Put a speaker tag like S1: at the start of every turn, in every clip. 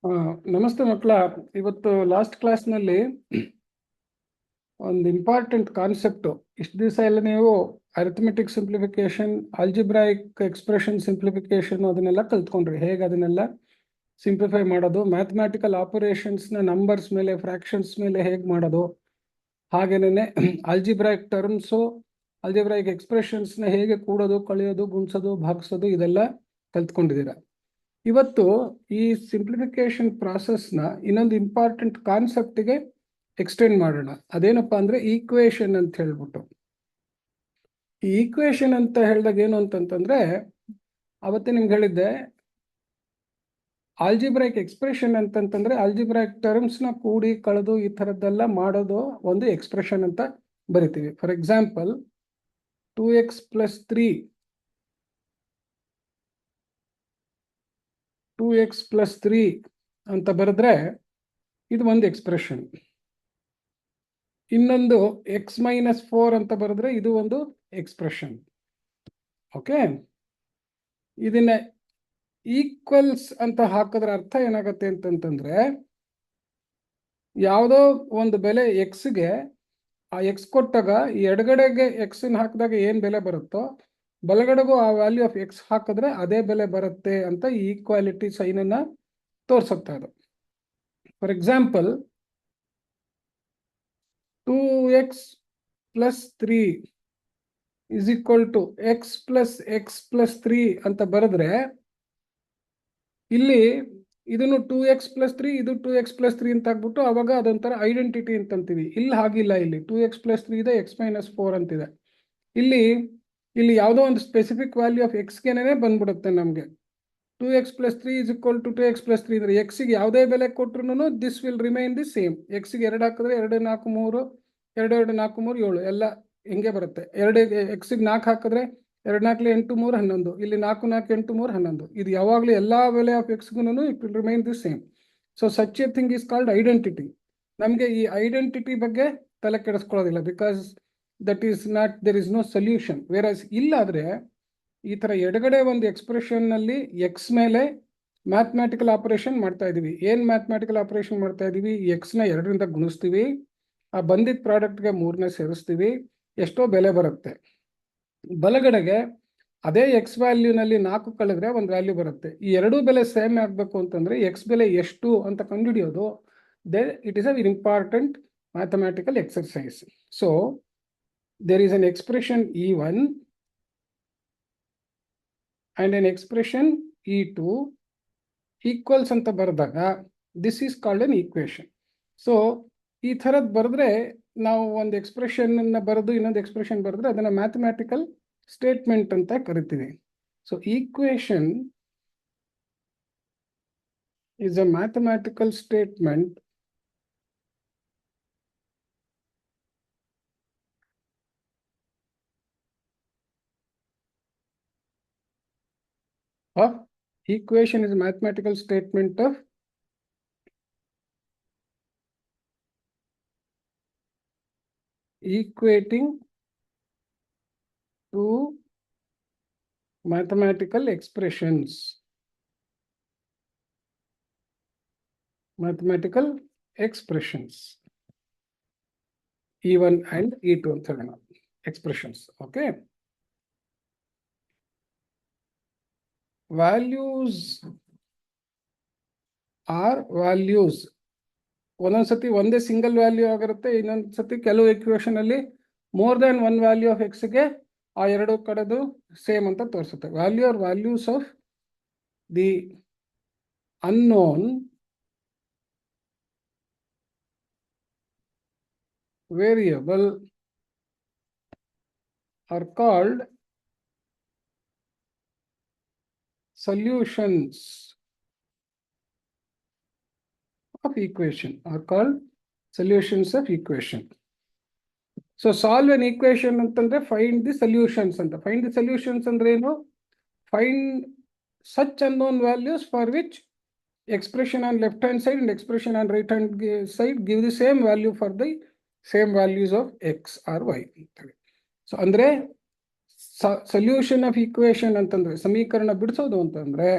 S1: ಆ, ನಮಸ್ತೆ ಮಕ್ಕಳ. ಇವತ್ತು ಲಾಸ್ಟ್ ಕ್ಲಾಸ್ನಲ್ಲಿ ಒಂದು ಇಂಪಾರ್ಟೆಂಟ್ ಕಾನ್ಸೆಪ್ಟು. ಇಷ್ಟು ದಿವಸ ಎಲ್ಲ ನೀವು arithmetic simplification, algebraic expression simplification ಅದನ್ನೆಲ್ಲ ಕಲ್ತ್ಕೊಂಡ್ರಿ. ಹೇಗೆ ಅದನ್ನೆಲ್ಲ ಸಿಂಪ್ಲಿಫೈ ಮಾಡೋದು, ಮ್ಯಾಥಮ್ಯಾಟಿಕಲ್ ಆಪರೇಷನ್ಸ್ನ ನಂಬರ್ಸ್ ಮೇಲೆ, ಫ್ರ್ಯಾಕ್ಷನ್ಸ್ ಮೇಲೆ ಹೇಗೆ ಮಾಡೋದು, ಹಾಗೇನೆ ಆಲ್ಜಿಬ್ರಾಯಿಕ್ ಟರ್ಮ್ಸು, ಆಲ್ಜಿಬ್ರಾಯಿಕ್ ಎಕ್ಸ್ಪ್ರೆಷನ್ಸ್ನ ಹೇಗೆ ಕೂಡೋದು, ಕಳೆಯೋದು, ಗುಣಿಸೋದು, ಭಾಗಿಸೋದು, ಇದೆಲ್ಲ ಕಲ್ತ್ಕೊಂಡಿದ್ದೀರಾ. ಇವತ್ತು ಈ ಸಿಂಪ್ಲಿಫಿಕೇಶನ್ ಪ್ರಾಸೆಸ್ನ ಇನ್ನೊಂದು ಇಂಪಾರ್ಟೆಂಟ್ ಕಾನ್ಸೆಪ್ಟಿಗೆ ಎಕ್ಸ್ಟೆಂಡ್ ಮಾಡೋಣ. ಅದೇನಪ್ಪ ಅಂದರೆ ಈಕ್ವೇಷನ್ ಅಂತ ಹೇಳ್ಬಿಟ್ಟು. ಈ ಈಕ್ವೇಷನ್ ಅಂತ ಹೇಳಿದಾಗ ಏನು ಅಂತಂತಂದರೆ, ಅವತ್ತೇ ನಿಮ್ಗೆ ಹೇಳಿದ್ದೆ, ಆಲ್ಜಿಬ್ರಾಯಿಕ್ ಎಕ್ಸ್ಪ್ರೆಷನ್ ಅಂತಂತಂದರೆ ಆಲ್ಜಿಬ್ರಾಯಿಕ್ ಟರ್ಮ್ಸ್ನ ಕೂಡಿ ಕಳೆದು ಈ ಥರದ್ದೆಲ್ಲ ಮಾಡೋದು ಒಂದು ಎಕ್ಸ್ಪ್ರೆಷನ್ ಅಂತ ಬರಿತೀವಿ. ಫಾರ್ ಎಕ್ಸಾಂಪಲ್ 2x + 3 2x + 3 ಅಂತ ಬರೆದ್ರೆ ಇದು ಒಂದು ಎಕ್ಸ್ಪ್ರೆಷನ್. ಇನ್ನೊಂದು x - 4 ಅಂತ ಬರೆದ್ರೆ ಇದು ಒಂದು ಎಕ್ಸ್ಪ್ರೆಷನ್. ಓಕೆ, ಇದನ್ನ ಈಕ್ವಲ್ಸ್ ಅಂತ ಹಾಕಿದ್ರೆ ಅರ್ಥ ಏನಾಗುತ್ತೆ ಅಂತಂತಂದ್ರೆ, ಯಾವುದೋ ಒಂದು ಬೆಲೆ ಎಕ್ಸ್ಗೆ ಆ ಎಕ್ಸ್ ಕೊಟ್ಟಾಗ ಎಡಗಡೆಗೆ ಎಕ್ಸನ್ನ ಹಾಕಿದಾಗ ಏನು ಬೆಲೆ ಬರುತ್ತೋ ಬಲಗಡೆಗೂ ಆ ವ್ಯಾಲ್ಯೂ ಆಫ್ ಎಕ್ಸ್ ಹಾಕಿದ್ರೆ ಅದೇ ಬೆಲೆ ಬರುತ್ತೆ ಅಂತ ಈ ಈಕ್ವಾಲಿಟಿ ಸೈನನ್ನು ತೋರಿಸುತ್ತಾ ಇದು. For example 2x + 3 = x + x + 3 ಅಂತ ಬರೆದ್ರೆ ಇಲ್ಲಿ ಇದನ್ನು 2x + 3 ಇದು 2x + 3 ಅಂತ ಆಗ್ಬಿಟ್ಟು ಅವಾಗ ಅದೊಂಥರ ಐಡೆಂಟಿಟಿ ಅಂತಂತೀವಿ. ಇಲ್ಲಿ ಹಾಗಿಲ್ಲ, ಇಲ್ಲಿ 2x + 3 ಇದೆ, x - 4 ಅಂತಿದೆ. ಇಲ್ಲಿ ಯಾವುದೋ ಒಂದು ಸ್ಪೆಸಿಫಿಕ್ ವ್ಯಾಲ್ಯೂ ಆಫ್ ಎಕ್ಸ್ಗೆನೇ ಬಂದ್ಬಿಡುತ್ತೆ ನಮಗೆ. 2x + 3 = 2x + 3 ಅಂದರೆ ಎಕ್ಸಿಗೆ ಯಾವುದೇ ಬೆಲೆ ಕೊಟ್ರು this will remain the same. ಎಕ್ಸಿಗೆ 2 ಹಾಕಿದ್ರೆ 2, 4, 3, 2, 2, 4, 3, 7 ಎಲ್ಲ ಹಿಂಗೆ ಬರುತ್ತೆ. 2 ಎಕ್ಸಿಗೆ 4 ಹಾಕಿದ್ರೆ 2, 4, 8, 3, 11. ಇಲ್ಲಿ 4, 4, 8, 3, 11. ಇದು ಯಾವಾಗಲೂ ಎಲ್ಲ ಬೆಲೆ ಆಫ್ ಎಕ್ಸ್ಗೂ it will remain the same. So such a thing is called identity. ನಮಗೆ ಈ ಐಡೆಂಟಿಟಿ ಬಗ್ಗೆ ತಲೆ ಕೆಡಿಸ್ಕೊಳ್ಳೋದಿಲ್ಲ, because that is not, there is no solution. Whereas ಇಲ್ಲಾದರೆ ಈ ಥರ ಎಡಗಡೆ ಒಂದು ಎಕ್ಸ್ಪ್ರೆಷನ್ನಲ್ಲಿ ಎಕ್ಸ್ ಮೇಲೆ ಮ್ಯಾಥಮ್ಯಾಟಿಕಲ್ ಆಪರೇಷನ್ ಮಾಡ್ತಾ ಇದ್ದೀವಿ. ಏನು ಮ್ಯಾಥಮ್ಯಾಟಿಕಲ್ ಆಪರೇಷನ್ ಮಾಡ್ತಾ ಇದ್ದೀವಿ? ಎಕ್ಸ್ನ 2ರಿಂದ ಗುಣಿಸ್ತೀವಿ, ಆ ಬಂದಿದ್ದ ಪ್ರಾಡಕ್ಟ್ಗೆ 3ನೇ ಸೇರಿಸ್ತೀವಿ, ಎಷ್ಟೋ ಬೆಲೆ ಬರುತ್ತೆ. ಬಲಗಡೆಗೆ ಅದೇ ಎಕ್ಸ್ ವ್ಯಾಲ್ಯೂನಲ್ಲಿ 4 ಕಳೆದ್ರೆ ಒಂದು ವ್ಯಾಲ್ಯೂ ಬರುತ್ತೆ. ಈ ಎರಡೂ ಬೆಲೆ ಸೇಮ್ ಆಗಬೇಕು ಅಂತಂದರೆ ಎಕ್ಸ್ ಬೆಲೆ ಎಷ್ಟು ಅಂತ ಕಂಡುಹಿಡಿಯೋದು it is a very important mathematical exercise. So there is an expression E1 and an expression E2 equals ಅಂತ ಬರೆದಾಗ this is called an equation. So ಈ ಥರದ್ದು ಬರೆದ್ರೆ ನಾವು ಒಂದು ಎಕ್ಸ್ಪ್ರೆಷನ್ನ ಬರೆದು ಇನ್ನೊಂದು ಎಕ್ಸ್ಪ್ರೆಷನ್ ಬರೆದ್ರೆ ಅದನ್ನು ಮ್ಯಾಥಮ್ಯಾಟಿಕಲ್ ಸ್ಟೇಟ್ಮೆಂಟ್ ಅಂತ ಕರಿತೀವಿ. So equation is a mathematical statement of equation is a mathematical statement of equating two mathematical expressions. Mathematical expressions E1 and E2 ಅಂತ ಹೇಳೋಣ, expressions. Okay, values are values. ಒಂದೊಂದ್ಸತಿ ಒಂದೇ ಸಿಂಗಲ್ ವ್ಯಾಲ್ಯೂ ಆಗಿರುತ್ತೆ, ಇನ್ನೊಂದ್ಸತಿ ಕೆಲವು equation ಅಲ್ಲಿ more than one value of ಎಕ್ಸ್ಗೆ ಆ ಎರಡು ಕಡೆದು ಸೇಮ್ ಅಂತ ತೋರಿಸುತ್ತೆ. Value or values of the unknown variable are called solutions of equation, are called solutions of equation. So solve an equation ಅಂತಂದ್ರೆ find the solutions ಅಂತ. Find the solutions ಅಂದ್ರೆ ಏನು? Find such unknown values for which expression on left hand side and expression on right hand side give the same value for the same values of x or y. So ಅಂದ್ರೆ solution of equation ಅಂತಂದ್ರೆ ಸಮೀಕರಣ ಬಿಡಿಸೋದು ಅಂತಂದ್ರೆ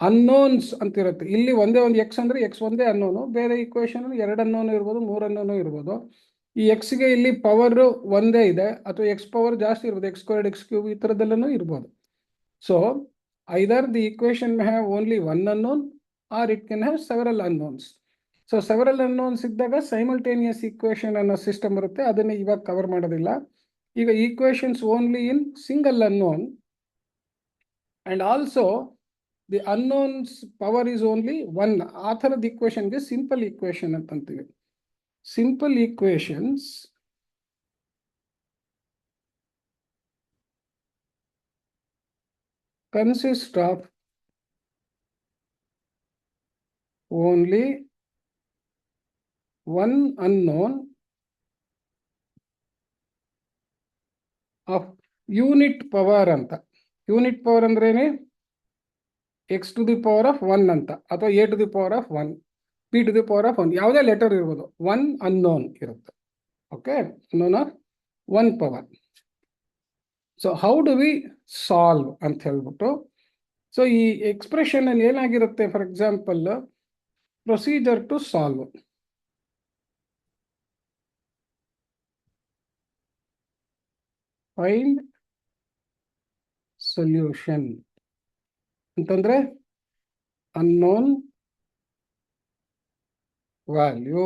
S1: unknowns ಅಂತಿರುತ್ತೆ. ಇಲ್ಲಿ ಒಂದೇ ಒಂದು X ಅಂದರೆ ಎಕ್ಸ್ ಒಂದೇ ಅನ್ನೋನು, ಬೇರೆ ಈಕ್ವೇಷನ್ 2 ಅನ್ನೋನು ಇರ್ಬೋದು, 3 ಅನ್ನೋನು ಇರ್ಬೋದು. ಈ ಎಕ್ಸ್ಗೆ ಇಲ್ಲಿ ಪವರ್ ಒಂದೇ ಇದೆ, ಅಥವಾ ಎಕ್ಸ್ ಪವರ್ ಜಾಸ್ತಿ ಇರ್ಬೋದು, ಎಕ್ಸ್ ಸ್ಕ್ವೇರ್ಡ್ ಎಕ್ಸ್ ಕ್ಯೂಬ್ ಈ ಥರದ್ದೆಲ್ಲನೂ ಇರ್ಬೋದು. So either the equation may have only one unknown or it can have several unknowns. So several unknowns ಇದ್ದಾಗ ಸೈಮಲ್ಟೇನಿಯಸ್ ಈಕ್ವೇಷನ್ ಅನ್ನೋ ಸಿಸ್ಟಮ್ ಬರುತ್ತೆ, ಅದನ್ನು ಇವಾಗ ಕವರ್ ಮಾಡೋದಿಲ್ಲ. ಈಗ equations only in single unknown, and also the unknowns power is only one. ಆ ಥರದ ಈಕ್ವೇಷನ್ಗೆ ಸಿಂಪಲ್ ಈಕ್ವೇಷನ್ ಅಂತಂತೀವಿ. Simple equations consist of only one unknown of unit power ಅಂತ. ಯೂನಿಟ್ ಪವರ್ ಅಂದ್ರೇನೆ X to the power of one ಅಂತ, ಅಥವಾ A to the power of one, P to the power of one, ಯಾವುದೇ letter ಇರ್ಬೋದು, one unknown ಇರುತ್ತೆ. Okay, unknown of one power. So how do we solve ಅಂತ ಹೇಳ್ಬಿಟ್ಟು, so ಈ expression ಅಲ್ಲಿ ಏನಾಗಿರುತ್ತೆ, for example procedure to solve. Find solution ಅಂತಂದ್ರೆ unknown value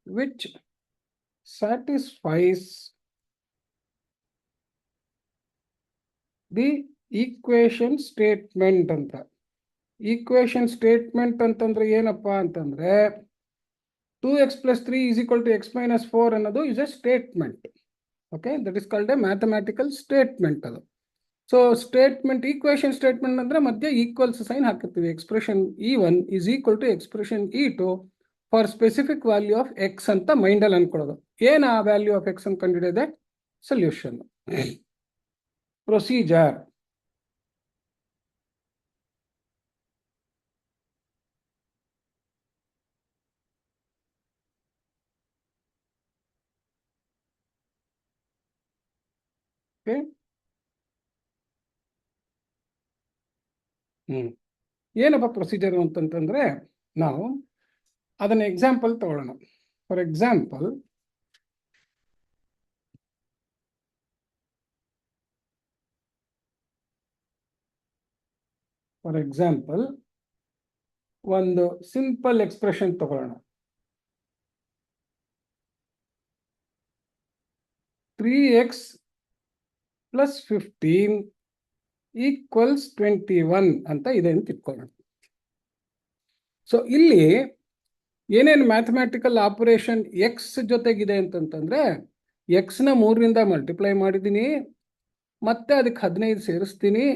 S1: which satisfies the equation statement ಅಂತ. ಈಕ್ವೇಷನ್ ಸ್ಟೇಟ್ಮೆಂಟ್ ಅಂತಂದ್ರೆ ಏನಪ್ಪಾ ಅಂತಂದ್ರೆ 2x + 3 = x - 4 ಅನ್ನೋದು is A statement. Okay, that is called A mathematical statement ಅದು. ಸೊ ಸ್ಟೇಟ್ಮೆಂಟ್, ಈಕ್ವೇಷನ್ ಸ್ಟೇಟ್ಮೆಂಟ್ ಅಂದ್ರೆ ಮಧ್ಯೆ equals sign ಹಾಕಿರ್ತೀವಿ. Expression E1 = expression E2 for specific value of X ಅಂತ ಮೈಂಡಲ್ಲಿ ಅನ್ಕೊಳ್ಳೋದು. ಏನು ಆ ವ್ಯಾಲ್ಯೂ ಆಫ್ ಎಕ್ಸ್ ಅಂತ ಕಂಡುಹಿಡಿಯೋದೆ ಸೊಲ್ಯೂಷನ್. ಪ್ರೊಸೀಜರ್ ಏನಪ್ಪ ಪ್ರೊಸೀಜರ್ ಅಂತಂತಂದ್ರೆ, ನಾವು ಅದನ್ನ ಎಕ್ಸಾಂಪಲ್ ತಗೊಳ್ಳೋಣ. ಫಾರ್ ಎಕ್ಸಾಂಪಲ್ ಒಂದು ಸಿಂಪಲ್ ಎಕ್ಸ್ಪ್ರೆಷನ್ ತಗೊಳ್ಳೋಣ. 3x + 15 = 21 ಅಂತ ಇದೆ ಅಂತ ಇಟ್ಕೊಳ್ಳೋಣ. ಸೊ ಇಲ್ಲಿ ಏನೇನು ಮ್ಯಾಥಮ್ಯಾಟಿಕಲ್ ಆಪರೇಷನ್ ಎಕ್ಸ್ ಜೊತೆಗಿದೆ ಅಂತಂತಂದ್ರೆ, ಎಕ್ಸ್ನ 3ರಿಂದ ಮಲ್ಟಿಪ್ಲೈ ಮಾಡಿದ್ದೀನಿ, ಮತ್ತೆ ಅದಕ್ಕೆ 15 ಸೇರಿಸ್ತೀನಿ.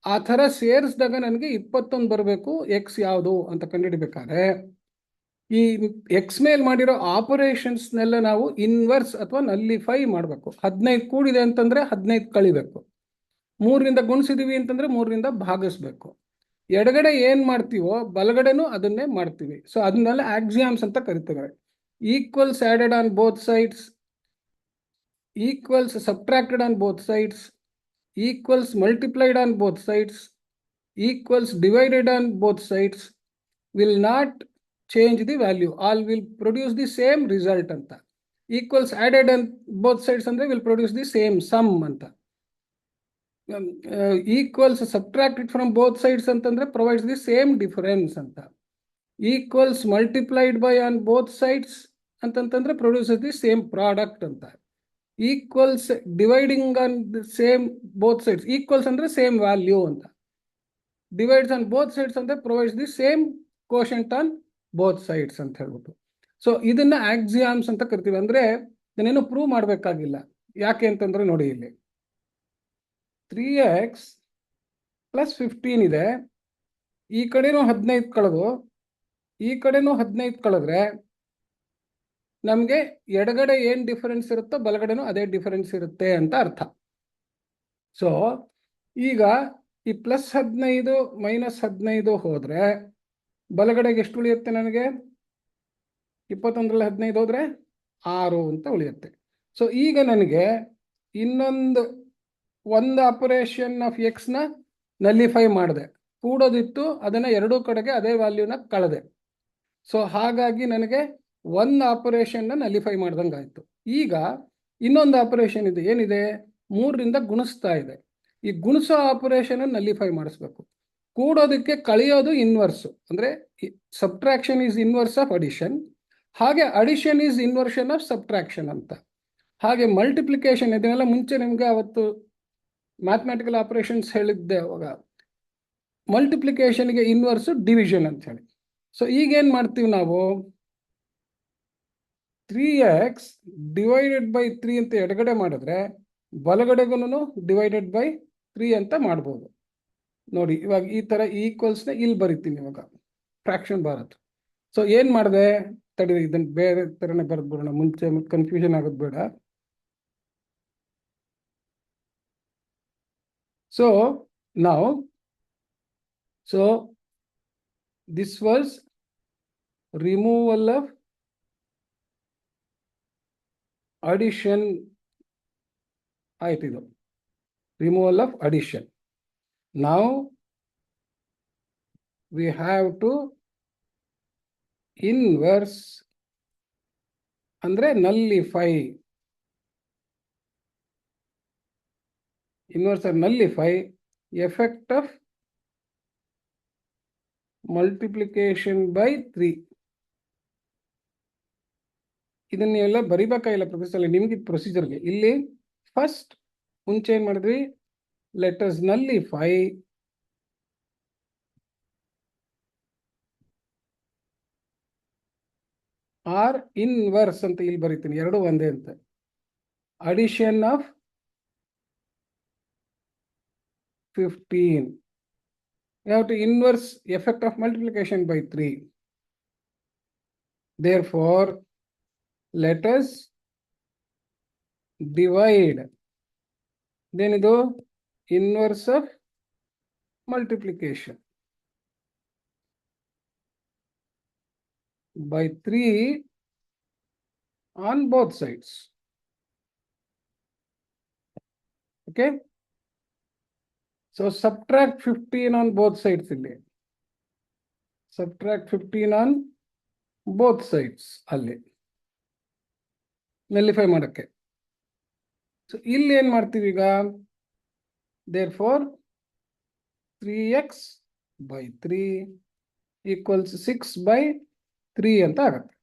S1: ಆ ಥರ ಸೇರಿಸಿದಾಗ ನನಗೆ 21 ಬರಬೇಕು. ಎಕ್ಸ್ ಯಾವುದು ಅಂತ ಕಂಡುಹಿಡಿಬೇಕಾದ್ರೆ ಈ ಎಕ್ಸ್ ಮೇಲೆ ಮಾಡಿರೋ ಆಪರೇಷನ್ಸ್ನೆಲ್ಲ ನಾವು ಇನ್ವರ್ಸ್ ಅಥವಾ ನಲ್ಲಿಫೈ ಮಾಡಬೇಕು. 15 ಕೂಡಿದೆ ಅಂತಂದ್ರೆ 15 ಕಳಿಬೇಕು, 3ರಿಂದ ಗುಣಿಸಿದೀವಿ ಅಂತಂದ್ರೆ 3ರಿಂದ ಭಾಗಿಸ್ಬೇಕು. ಎಡಗಡೆ ಏನ್ ಮಾಡ್ತೀವೋ ಬಲಗಡೆನೂ ಅದನ್ನೇ ಮಾಡ್ತೀವಿ. ಸೊ ಅದನ್ನೆಲ್ಲ ಆಕ್ಸಿಯಾಮ್ಸ್ ಅಂತ ಕರಿತೇವೆ. Equals added on both sides, equals subtracted on both sides, equals multiplied on both sides, equals divided on both sides will not change the value, all will produce the same result ಅಂತ. Equals added on both sides ಅಂದ್ರೆ will produce the same sum ಅಂತ. Equals subtracted from both sides ಅಂತಂದ್ರೆ provides the same difference ಅಂತ. Equals multiplied by on both sides ಅಂತಂತಂದ್ರೆ produces the same product ಅಂತ. Equals dividing on the same both sides, equals ಅಂದ್ರೆ same value ಅಂತ. Divides on both sides ಅಂದ್ರೆ provides the same quotient on both sides ಅಂತ ಹೇಳ್ಬಿಟ್ಟು. So ಇದನ್ನ ಆಕ್ಸಿಯಾಮ್ಸ್ ಅಂತ ಕರಿತೀವಿ. ಅಂದ್ರೆ ಇದನ್ನೇನು ಪ್ರೂವ್ ಮಾಡಬೇಕಾಗಿಲ್ಲ. ಯಾಕೆ ಅಂತಂದ್ರೆ ನೋಡಿ, ಇಲ್ಲಿ 3x + 15 ಇದೆ, ಈ ಕಡೆನೂ 15 ಕಳೆದು ಈ ಕಡೆನೂ 15 ಕಳೆದ್ರೆ ನಮ್ಗೆ ಎಡಗಡೆ ಏನ್ ಡಿಫರೆನ್ಸ್ ಇರುತ್ತೋ ಬಲಗಡೆನೂ ಅದೇ ಡಿಫರೆನ್ಸ್ ಇರುತ್ತೆ ಅಂತ ಅರ್ಥ. ಸೊ ಈಗ ಈ +15 -15 ಹೋದ್ರೆ ಬಲಗಡೆಗೆ ಎಷ್ಟು ಉಳಿಯುತ್ತೆ ನನಗೆ? 21ರಲ್ಲಿ 15 ಹೋದ್ರೆ 6 ಅಂತ ಉಳಿಯುತ್ತೆ. ಸೊ ಈಗ ನನಗೆ ಇನ್ನೊಂದು ಆಪರೇಷನ್ ಆಫ್ ಎಕ್ಸ್ನ ನಲ್ಲಿಫೈ ಮಾಡಿದೆ. ಕೂಡೋದಿತ್ತು, ಅದನ್ನು ಎರಡೂ ಕಡೆಗೆ ಅದೇ ವ್ಯಾಲ್ಯೂನ ಕಳೆದೆ. ಸೊ ಹಾಗಾಗಿ ನನಗೆ ಒಂದು ಆಪರೇಷನ್ನ ನಲಿಫೈ ಮಾಡ್ದಂಗೆ ಆಯಿತು. ಈಗ ಇನ್ನೊಂದು ಆಪರೇಷನ್ ಇದೆ, ಏನಿದೆ, 3ರಿಂದ ಗುಣಿಸ್ತಾ ಇದೆ. ಈ ಗುಣಿಸೋ ಆಪರೇಷನ್ ನಲಿಫೈ ಮಾಡಿಸ್ಬೇಕು. ಕೂಡೋದಕ್ಕೆ ಕಳೆಯೋದು ಇನ್ವರ್ಸು, ಅಂದರೆ subtraction is inverse of addition, ಹಾಗೆ addition is inversion of subtraction ಅಂತ. ಹಾಗೆ ಮಲ್ಟಿಪ್ಲಿಕೇಶನ್, ಇದನ್ನೆಲ್ಲ ಮುಂಚೆ ನಿಮಗೆ ಅವತ್ತು ಮ್ಯಾಥಮೆಟಿಕಲ್ ಆಪರೇಷನ್ಸ್ ಹೇಳಿದ್ದೆ. ಅವಾಗ ಮಲ್ಟಿಪ್ಲಿಕೇಶನ್ಗೆ ಇನ್ವರ್ಸು ಡಿವಿಷನ್ ಅಂತ ಹೇಳಿ. ಸೊ ಈಗೇನು ಮಾಡ್ತೀವಿ ನಾವು, 3x ಡಿವೈಡೆಡ್ ಬೈ 3 ಅಂತ ಎಡಗಡೆ ಮಾಡಿದ್ರೆ ಬಲಗಡೆಗೂ ಡಿವೈಡೆಡ್ ಬೈ 3 ಅಂತ ಮಾಡ್ಬೋದು. ನೋಡಿ, ಇವಾಗ ಈ ಥರ ಈಕ್ವಲ್ಸ್ನ ಇಲ್ಲಿ ಬರಿತೀನಿ. ಇವಾಗ ಫ್ರಾಕ್ಷನ್ ಬರುತ್ತೆ. ಸೊ ಏನು ಮಾಡಿದೆ, ತಡಿ, ಇದನ್ನು ಬೇರೆ ಥರನೇ ಬರೆದ್ಬಿಡೋಣ, ಮುಂಚೆ ಕನ್ಫ್ಯೂಷನ್ ಆಗೋದು ಬೇಡ. ಸೊ ನಾವು this was removal of addition ಆಯ್ತು, ಇದು removal of addition. Now we have to inverse ಅಂದ್ರೆ nullify, inverse or nullify effect of multiplication by 3. ಇದನ್ನೆಲ್ಲ ಬರಿಬೇಕಾಗಿಲ್ಲ ಪ್ರೊಫೆಸರ್, ನಿಮ್ಗೆ ಪ್ರೊಸೀಜರ್ಗೆ. ಇಲ್ಲಿ ಫಸ್ಟ್ ಮುಂಚೆ ಏನು ಮಾಡಿದ್ವಿ, ಲೆಟ್ ಅಸ್ ನಲ್ಲಿಫೈ ಆರ್ ಇನ್ವರ್ಸ್ ಅಂತ ಇಲ್ಲಿ ಬರಿತೀನಿ, ಎರಡು ಒಂದೇ ಅಂತ. Addition of 15, you have to inverse effect of multiplication by 3. Therefore, let us divide. Then idu inverse of multiplication by 3 on both sides. Okay. So subtract 15 on both sides. Subtract 15 on both sides. ಅಲ್ಲಿ nullify ಮಾಡಕ್ಕೆ. So ಇಲ್ಲಿ ಏನು ಮಾಡ್ತೀವಿ ಈಗ, therefore 3x by 3 equals 6 by 3 ಅಂತ ಆಗುತ್ತೆ.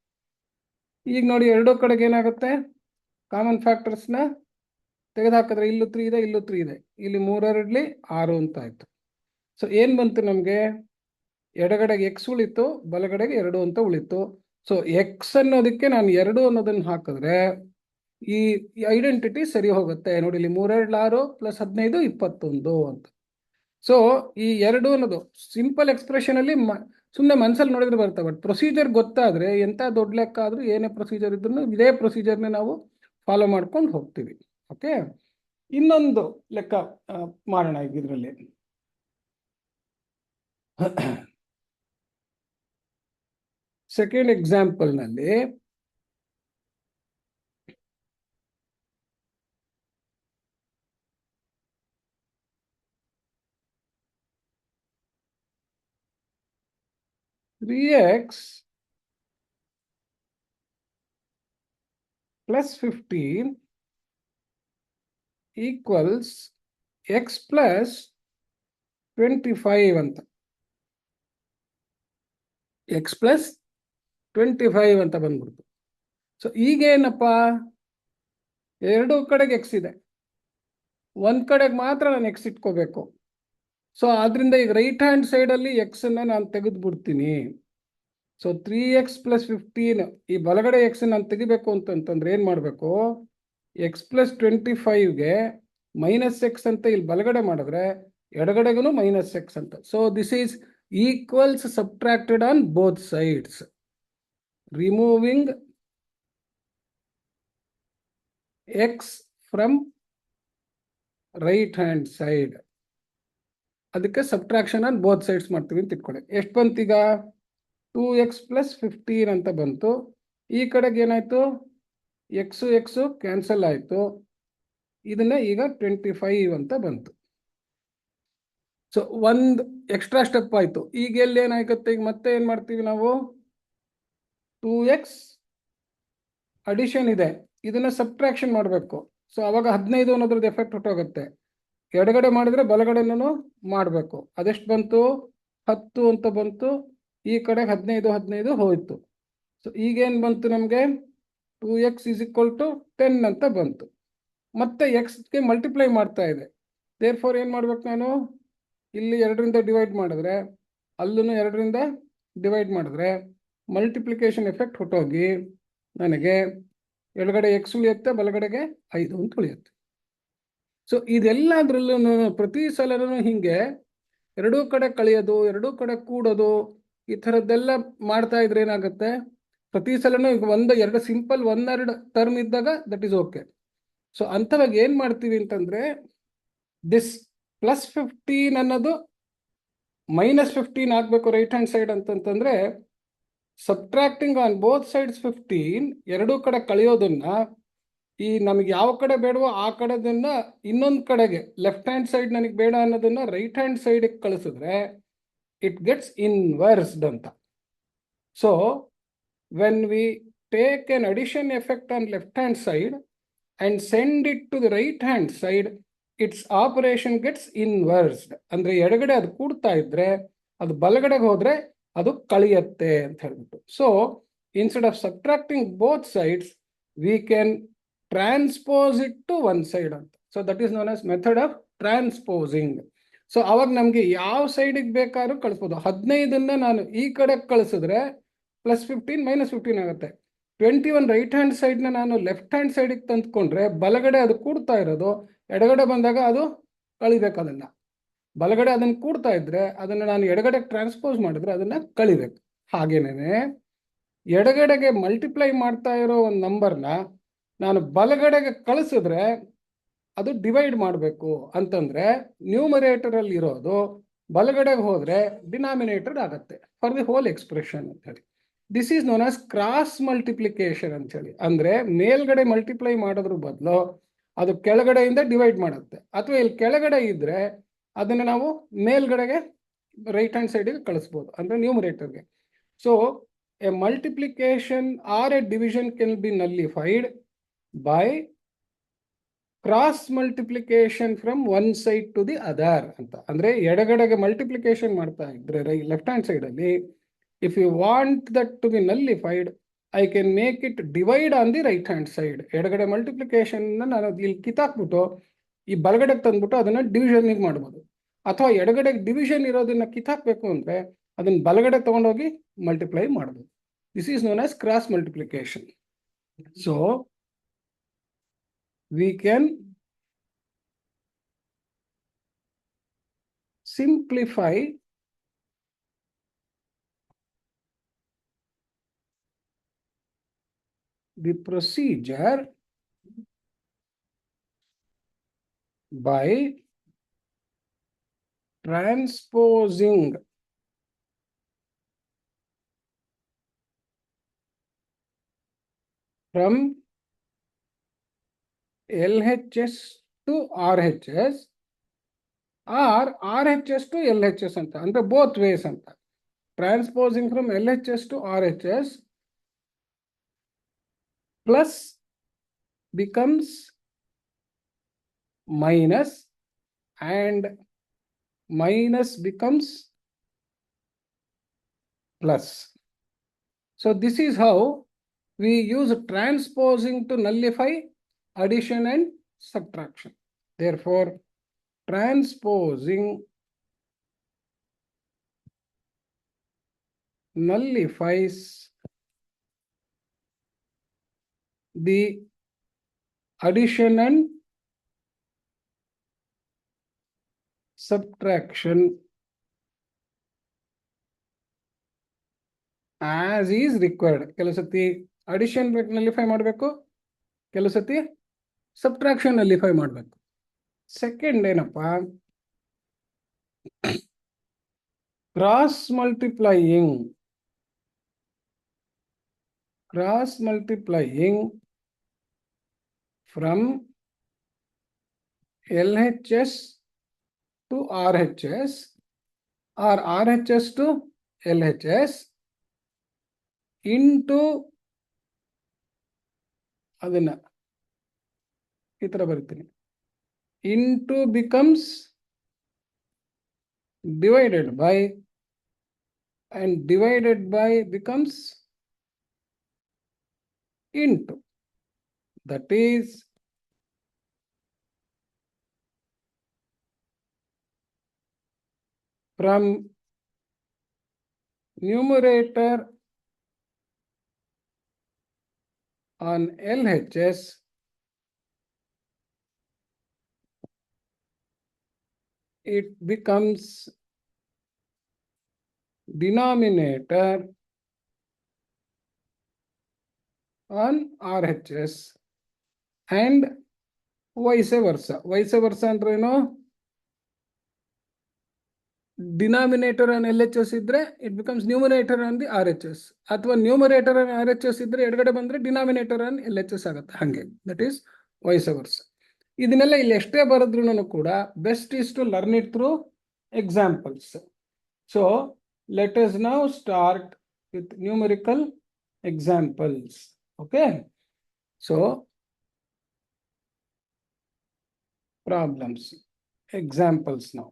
S1: ಈಗ ನೋಡಿ, ಎರಡೂ ಕಡೆಗೆ ಏನಾಗುತ್ತೆ, ಕಾಮನ್ ಫ್ಯಾಕ್ಟರ್ಸ್ನ ತೆಗೆದುಹಾಕಿದ್ರೆ ಇಲ್ಲೂ 3 ಇದೆ, ಇಲ್ಲೂ 3 ಇದೆ, ಇಲ್ಲಿ 3 2 6 ಅಂತ ಆಯ್ತು. ಸೊ ಏನು ಬಂತು ನಮಗೆ, ಎಡಗಡೆಗೆ x ಉಳಿತು, ಬಲಗಡೆಗೆ 2 ಅಂತ ಉಳಿತು. ಸೊ x ಅನ್ನೋದಕ್ಕೆ ನಾನು 2 ಅನ್ನೋದನ್ನು ಹಾಕಿದ್ರೆ ಈ ಐಡೆಂಟಿಟಿ ಸರಿ ಹೋಗುತ್ತೆ. ನೋಡಿ, ಇಲ್ಲಿ 3 2 6 ಪ್ಲಸ್ 15 21 ಅಂತ. ಸೊ ಈ 2 ಅನ್ನೋದು ಸಿಂಪಲ್ ಎಕ್ಸ್ಪ್ರೆಷನ್ ಅಲ್ಲಿ ಸುಮ್ಮನೆ ಮನಸ್ಸಲ್ಲಿ ನೋಡಿದ್ರೆ ಬರುತ್ತೆ. ಬಟ್ ಪ್ರೊಸೀಜರ್ ಗೊತ್ತಾದ್ರೆ ಎಂಥ ದೊಡ್ಡ ಲೆಕ್ಕ ಆದ್ರೂ ಏನೇ ಪ್ರೊಸೀಜರ್ ಇದ್ರೂ ಇದೇ ಪ್ರೊಸೀಜರ್ನೇ ನಾವು ಫಾಲೋ ಮಾಡ್ಕೊಂಡು ಹೋಗ್ತೀವಿ. ಓಕೆ, ಇನ್ನೊಂದು ಲೆಕ್ಕ ಮಾಡೋಣ ಈಗ ಇದರಲ್ಲಿ. ಸೆಕೆಂಡ್ ಎಕ್ಸಾಂಪಲ್ ನಲ್ಲಿ (3x plus 15 equals x plus 25 ಅಂತ, x plus 25 ಅಂತ ಬಂದ್ಬಿಡ್ತು. ಸೊ ಈಗೇನಪ್ಪ, ಎರಡೂ ಕಡೆಗೆ ಎಕ್ಸ್ ಇದೆ, ಒಂದು ಕಡೆಗೆ ಮಾತ್ರ ನಾನು ಎಕ್ಸ್ ಇಟ್ಕೋಬೇಕು. ಸೊ ಆದ್ರಿಂದ ಈಗ ರೈಟ್ ಹ್ಯಾಂಡ್ ಸೈಡಲ್ಲಿ ಎಕ್ಸನ್ನು ನಾನು ತೆಗೆದು ಬಿಡ್ತೀನಿ. ಸೊ 3x plus 15, ಈ ಬಲಗಡೆ ಎಕ್ಸ್ ನಾನು ತೆಗಿಬೇಕು ಅಂತಂದ್ರೆ ಏನು ಮಾಡಬೇಕು, x plus 25ಗೆ ಮೈನಸ್ ಎಕ್ಸ್ ಅಂತ ಇಲ್ಲಿ ಬಲಗಡೆ ಮಾಡಿದ್ರೆ ಎಡಗಡೆಗೂ ಮೈನಸ್ ಎಕ್ಸ್ ಅಂತ. So this is equals subtracted on both sides, removing X from right hand side. ಅದಕ್ಕೆ ಸಬ್ಟ್ರಾಕ್ಷನ್ ಆನ್ ಬೋತ್ ಸೈಡ್ಸ್ ಮಾಡ್ತೀವಿ ಅಂತ ಇಟ್ಕೊಳ್ಳಿ. ಎಷ್ಟು ಬಂತೀಗ, 2x plus 15 ಅಂತ ಬಂತು. ಈ ಕಡೆಗೆ ಏನಾಯ್ತು, ಎಕ್ಸು ಎಕ್ಸು ಕ್ಯಾನ್ಸಲ್ ಆಯಿತು. ಇದನ್ನ ಈಗ 25 ಅಂತ ಬಂತು. ಸೊ ಒಂದು ಎಕ್ಸ್ಟ್ರಾ ಸ್ಟೆಪ್ ಆಯ್ತು. ಈಗ ಎಲ್ಲಿ ಏನಾಗುತ್ತೆ, ಈಗ ಮತ್ತೆ ಏನ್ ಮಾಡ್ತೀವಿ ನಾವು, 2x ಅಡಿಷನ್ ಇದೆ, ಇದನ್ನ ಸಬ್ಟ್ರಾಕ್ಷನ್ ಮಾಡಬೇಕು. ಸೊ ಅವಾಗ 15 ಅನ್ನೋದ್ರದ್ದು ಎಫೆಕ್ಟ್ ಹೊಟ್ಟೋಗುತ್ತೆ. ಎಡಗಡೆ ಮಾಡಿದ್ರೆ ಬಲಗಡೆನೂ ಮಾಡಬೇಕು. ಅದೆಷ್ಟು ಬಂತು, 10 ಅಂತ ಬಂತು. ಈ ಕಡೆ 15 ಹೋಯ್ತು. ಸೊ ಈಗೇನು ಬಂತು ನಮಗೆ, 2x = 10 ಅಂತ ಬಂತು. ಮತ್ತೆ ಎಕ್ಸ್ಗೆ ಮಲ್ಟಿಪ್ಲೈ ಮಾಡ್ತಾ ಇದೆ. ದೇರ್ ಫೋರ್ ಏನು ಮಾಡ್ಬೇಕು ನಾನು, ಇಲ್ಲಿ 2ರಿಂದ ಡಿವೈಡ್ ಮಾಡಿದ್ರೆ, ಅಲ್ಲೂ 2ರಿಂದ ಡಿವೈಡ್ ಮಾಡಿದ್ರೆ ಮಲ್ಟಿಪ್ಲಿಕೇಶನ್ ಎಫೆಕ್ಟ್ ಹೊಟ್ಟೋಗಿ ನನಗೆ ಎಡಗಡೆ x ಉಳಿಯುತ್ತೆ, ಬಲಗಡೆಗೆ 5 ಅಂತ ಉಳಿಯುತ್ತೆ. ಸೊ ಇದೆಲ್ಲದ್ರಲ್ಲೂ ಪ್ರತಿ ಸಲನೂ ಹಿಂಗೆ ಎರಡೂ ಕಡೆ ಕಳೆಯೋದು, ಎರಡೂ ಕಡೆ ಕೂಡೋದು, ಈ ಥರದ್ದೆಲ್ಲ ಮಾಡ್ತಾ ಇದ್ರೆ ಏನಾಗುತ್ತೆ, ಪ್ರತಿ ಸಲನೂ ಈಗ 1-2 ಸಿಂಪಲ್ 1-2 ಟರ್ಮ್ ಇದ್ದಾಗ ದಟ್ ಈಸ್ ಓಕೆ. ಸೊ ಅಂಥವಾಗ ಏನು ಮಾಡ್ತೀವಿ ಅಂತಂದ್ರೆ, ದಿಸ್ +15 ಅನ್ನೋದು -15 ಆಗಬೇಕು ರೈಟ್ ಹ್ಯಾಂಡ್ ಸೈಡ್ ಅಂತಂತಂದ್ರೆ, ಸಬ್ಟ್ರಾಕ್ಟಿಂಗ್ ಆನ್ ಬೋತ್ ಸೈಡ್ಸ್ 15, ಎರಡೂ ಕಡೆ ಕಳೆಯೋದನ್ನ, ಈ ನಮಗೆ ಯಾವ ಕಡೆ ಬೇಡವೋ ಆ ಕಡೆದನ್ನ ಇನ್ನೊಂದು ಕಡೆಗೆ, ಲೆಫ್ಟ್ ಹ್ಯಾಂಡ್ ಸೈಡ್ ನನಗೆ ಬೇಡ ಅನ್ನೋದನ್ನ ರೈಟ್ ಹ್ಯಾಂಡ್ ಸೈಡ್ಗೆ ಕಳಿಸಿದ್ರೆ ಇಟ್ ಗೆಟ್ಸ್ ಇನ್ವರ್ಸ್ಡ್ ಅಂತ. So when we take an addition effect on left hand side and send it to the right hand side, its operation gets inversed. ಅಂದ್ರೆ ಎಡಗಡೆ ಅದು ಕೂಡ್ತಾ ಇದ್ರೆ ಅದು ಬಲಗಡೆಗೆ ಹೋದ್ರೆ ಅದು ಕಳಿಯತ್ತೆ ಅಂತ ಹೇಳ್ಬಿಟ್ಟು. So instead of subtracting both sides we can transpose it to one side ಅಂತ. So that is known as method of transposing. So ಅವಾಗ ನಮಗೆ ಯಾವ ಸೈಡಿಗೆ ಬೇಕಾದ್ರೂ ಕಳಿಸ್ಬೋದು. 15 ನಾನು ಈ ಕಡೆ ಕಳಿಸಿದ್ರೆ +15 -15 ಆಗುತ್ತೆ. 21 ರೈಟ್ ಹ್ಯಾಂಡ್ ಸೈಡ್ನ ನಾನು ಲೆಫ್ಟ್ ಹ್ಯಾಂಡ್ ಸೈಡಿಗೆ ತಂದ್ಕೊಂಡ್ರೆ ಬಲಗಡೆ ಅದು ಕೂಡ್ತಾ ಇರೋದು, ಎಡಗಡೆ ಬಂದಾಗ ಅದು ಕಳಿಬೇಕು. ಅದನ್ನು ಬಲಗಡೆ ಅದನ್ನು ಕೂಡ್ತಾ ಇದ್ರೆ ಅದನ್ನು ನಾನು ಎಡಗಡೆಗೆ ಟ್ರಾನ್ಸ್ಪೋಸ್ ಮಾಡಿದ್ರೆ ಅದನ್ನು ಕಳಿಬೇಕು. ಹಾಗೇನೇ ಎಡಗಡೆಗೆ ಮಲ್ಟಿಪ್ಲೈ ಮಾಡ್ತಾ ಇರೋ ಒಂದು ನಂಬರ್ನ ನಾನು ಬಲಗಡೆಗೆ ಕಳಿಸಿದ್ರೆ ಅದು ಡಿವೈಡ್ ಮಾಡಬೇಕು ಅಂತಂದ್ರೆ ನ್ಯೂಮರೇಟರಲ್ಲಿ ಇರೋದು ಬಲಗಡೆಗೆ ಹೋದ್ರೆ ಡಿನಾಮಿನೇಟರ್ ಆಗುತ್ತೆ ಫಾರ್ ದಿ ಹೋಲ್ ಎಕ್ಸ್ಪ್ರೆಷನ್ ಅಂತ ಹೇಳಿ. This is known as cross multiplication ಅಂತ ಹೇಳಿ. ಅಂದ್ರೆ ಮೇಲ್ಗಡೆ ಮಲ್ಟಿಪ್ಲೈ ಮಾಡೋದ್ರ ಬದಲು ಅದು ಕೆಳಗಡೆಯಿಂದ ಡಿವೈಡ್ ಮಾಡುತ್ತೆ, ಅಥವಾ ಇಲ್ಲಿ ಕೆಳಗಡೆ ಇದ್ರೆ ಅದನ್ನ ನಾವು ಮೇಲ್ಗಡೆಗೆ ರೈಟ್ ಹ್ಯಾಂಡ್ ಸೈಡ್ಗೆ ಕಳಿಸ್ಬೋದು, ಅಂದ್ರೆ ನ್ಯೂಮರೇಟರ್ಗೆ. So a multiplication or a division can be nullified by cross multiplication from one side to the other ಅಂತ. ಅಂದ್ರೆ ಎಡಗಡೆಗೆ ಮಲ್ಟಿಪ್ಲಿಕೇಶನ್ ಮಾಡ್ತಾ ಇದ್ರೆ ಲೆಫ್ಟ್ ಹ್ಯಾಂಡ್ ಸೈಡ್ ಅಲ್ಲಿ, if you want that to be nullified, I can make it divide on the right hand side. ಎಡಗಡೆ multiplication ನಾನು ಇಲ್ಲಿ ಕಿತ್ತಾಕ್ಬಿಟ್ಟು ಈ ಬಲಗಡೆಗೆ ತಂದ್ಬಿಟ್ಟು ಅದನ್ನ ಡಿವಿಷನ್ ಮಾಡ್ಬೋದು. ಅಥವಾ ಎಡಗಡೆ ಡಿವಿಷನ್ ಇರೋದನ್ನ ಕಿತ್ತಾಕ್ಬೇಕು ಅಂದ್ರೆ ಅದನ್ನ ಬಲಗಡೆ ತಗೊಂಡೋಗಿ ಮಲ್ಟಿಪ್ಲೈ ಮಾಡ್ಬೋದು. This is known as cross multiplication. So we can simplify the procedure by transposing from LHS to RHS or RHS to LHS ಅಂತ, ಅಂದ್ರೆ ಬೋತ್ ವೇಸ್ ಅಂತ. ಟ್ರಾನ್ಸ್ಪೋಸಿಂಗ್ from LHS to RHS plus becomes minus and minus becomes plus. So this is how we use transposing to nullify addition and subtraction. Therefore, transposing nullifies the addition and subtraction as is required. ಕೆಲವು ಸತಿ addition ನಲ್ಲಿಫೈ ಮಾಡಬೇಕು, ಕೆಲವು ಸತಿ subtraction ನಲ್ಲಿಫೈ ಮಾಡಬೇಕು. Second ಏನಪ್ಪ, cross multiplying from LHS to RHS or RHS to LHS into ಅದನ್ನ ಈ ತರ ಬರ್ತೀನಿ into becomes divided by and divided by becomes into. That is from numerator on LHS it becomes denominator on RHS and vice versa. Vice versa ಅಂದ್ರೆ ಏನು? Denominator on LHS ಇದ್ರೆ it becomes numerator on the RHS, ಅಥವಾ numerator on RHS ಇದ್ರೆ ಎಡಗಡೆ ಬಂದ್ರೆ denominator on LHS ಆಗುತ್ತೆ. ಹಂಗೆ that is wise ವರ್ಸ. ಇದನ್ನೆಲ್ಲ ಇಲ್ಲಿ ಎಷ್ಟೇ ಬರೆದ್ರು ಕೂಡ best is to learn it through examples. So let us now start with numerical examples. Okay, so problems, examples ನಾವು.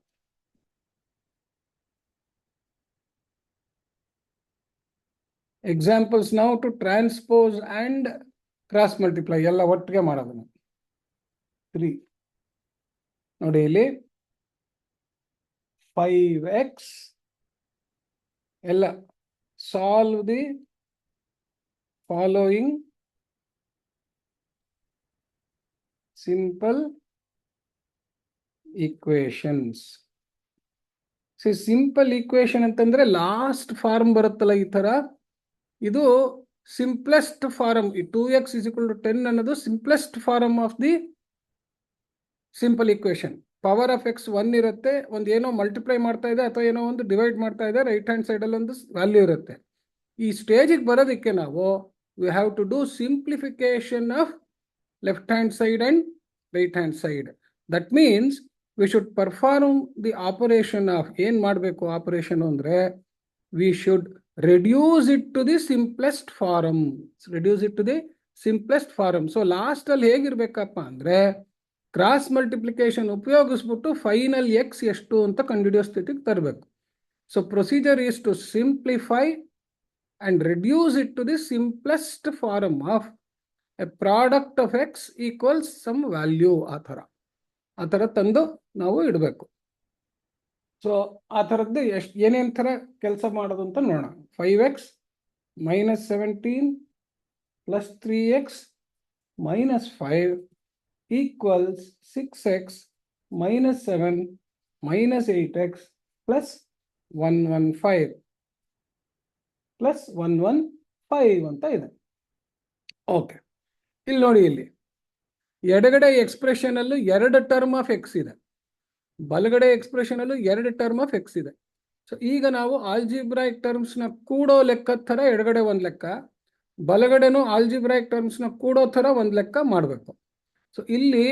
S1: Examples now to transpose and cross multiply ಎಲ್ಲ ಒಟ್ಟಿಗೆ ಮಾಡೋದು. 3 ನೋಡಿ ಇಲ್ಲಿ 5x ಎಲ್ಲ solve the following simple equations. Simple equation ಅಂತಂದ್ರೆ last form ಬರುತ್ತಲ್ಲ ಈ ತರ, ಇದು ಸಿಂಪ್ಲೆಸ್ಟ್ ಫಾರಮ್. ಈ 2x = 10 ಅನ್ನೋದು simplest form of the simple equation. Power of x 1 ಇರುತ್ತೆ, ಒಂದು ಏನೋ ಮಲ್ಟಿಪ್ಲೈ ಮಾಡ್ತಾ ಇದೆ ಅಥವಾ ಏನೋ ಒಂದು ಡಿವೈಡ್ ಮಾಡ್ತಾ ಇದೆ, ರೈಟ್ ಹ್ಯಾಂಡ್ ಸೈಡ್ ಅಲ್ಲಿ ಒಂದು ವ್ಯಾಲ್ಯೂ ಇರುತ್ತೆ. ಈ ಸ್ಟೇಜಿಗೆ ಬರೋದಕ್ಕೆ ನಾವು we have to do simplification of left hand side and right hand side. That means we should perform the operation of, ಏನ್ ಮಾಡಬೇಕು ಆಪರೇಷನ್ ಅಂದ್ರೆ we should reduce it to the simplest form. Reduce it to the simplest form. So last ಅಲ್ಲಿ ಹೇಗಿರ್ಬೇಕಪ್ಪ ಅಂದ್ರೆ cross multiplication ಉಪಯೋಗಿಸ್ಬಿಟ್ಟು final x ಎಷ್ಟು ಅಂತ ಕಂಡುಹಿಡಿಯೋ ಸ್ಥಿತಿಗೆ ತರಬೇಕು. So procedure is to simplify and reduce it to the simplest form of a product of x equals some value. ಆ ಥರ ತಂದು ನಾವು ಇಡಬೇಕು. ಸೊ ಆ ಥರದ್ದು ಏನೇನು ಥರ ಕೆಲಸ ಮಾಡೋದು ಅಂತ ನೋಡೋಣ. 5x - 17 + 3x - 5 = 6x - 7 - 8x + 115 + 115 ಅಂತ ಇದೆ. ಓಕೆ, ಇಲ್ಲಿ ನೋಡಿ, ಇಲ್ಲಿ ಎಡಗಡೆ ಎಕ್ಸ್ಪ್ರೆಷನ್ ಅಲ್ಲೂ 2 ಟರ್ಮ್ ಆಫ್ x ಇದೆ, ಬಲಗಡೆ ಎಕ್ಸ್ಪ್ರೆಷನ್ ಅಲ್ಲೂ 2 ಟರ್ಮ್ ಆಫ್ x ಇದೆ. ಸೊ ಈಗ ನಾವು ಆಲ್ಜಿಬ್ರಾಯಿಕ್ ಟರ್ಮ್ಸ್ ನ ಕೂಡೋ ಲೆಕ್ಕದ ಥರ ಎಡಗಡೆ ಒಂದು ಲೆಕ್ಕ, ಬಲಗಡೆನೂ ಆಲ್ಜಿಬ್ರಾಯಿಕ್ ಟರ್ಮ್ಸ್ ನ ಕೂಡೋ ಥರ ಒಂದು ಲೆಕ್ಕ ಮಾಡಬೇಕು. ಸೊ ಇಲ್ಲಿ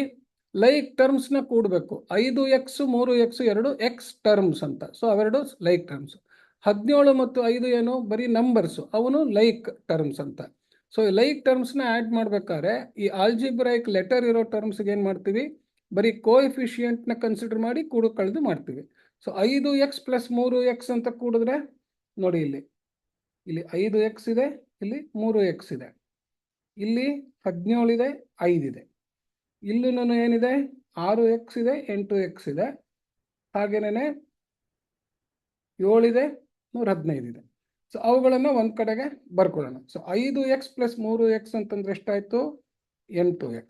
S1: ಲೈಕ್ ಟರ್ಮ್ಸ್ ನ ಕೂಡಬೇಕು. 5x 3x ಎರಡು ಎಕ್ಸ್ ಟರ್ಮ್ಸ್ ಅಂತ, ಸೊ ಅವೆರಡು ಲೈಕ್ ಟರ್ಮ್ಸ್. 17 ಮತ್ತು 5 ಏನು ಬರೀ ನಂಬರ್ಸ್, ಅವನು ಲೈಕ್ ಟರ್ಮ್ಸ್ ಅಂತ. ಸೊ ಲೈಕ್ ಟರ್ಮ್ಸ್ ನ ಆಡ್ ಮಾಡ್ಬೇಕಾದ್ರೆ ಈ ಆಲ್ಜಿಬ್ರಾಯಿಕ್ ಲೆಟರ್ ಇರೋ ಟರ್ಮ್ಸ್ಗೆ ಏನ್ ಮಾಡ್ತೀವಿ, ಬರೀ ಕೋಎಫಿಷಿಯಂಟ್ ನ ಕನ್ಸಿಡರ್ ಮಾಡಿ ಕೂಡು ಕಳೆದು ಮಾಡ್ತೀವಿ. ಸೊ 5x + 3x ಅಂತ ಕೂಡಿದ್ರೆ ನೋಡಿ, ಇಲ್ಲಿ 5x ಇದೆ, ಇಲ್ಲಿ 3x ಇದೆ, ಇಲ್ಲಿ 17 ಇದೆ, 5 ಇದೆ, ಇಲ್ಲಿನೂ ಏನಿದೆ 6x ಇದೆ, 8x ಇದೆ, ಹಾಗೇನೆ 7 ಇದೆ, 115 ಇದೆ. ಸೊ ಅವುಗಳನ್ನ ಒಂದ್ ಕಡೆಗೆ ಬರ್ಕೊಳ್ಳೋಣ. ಸೊ 5x + 3x ಅಂತಂದ್ರೆ ಎಷ್ಟಾಯ್ತು, 8x.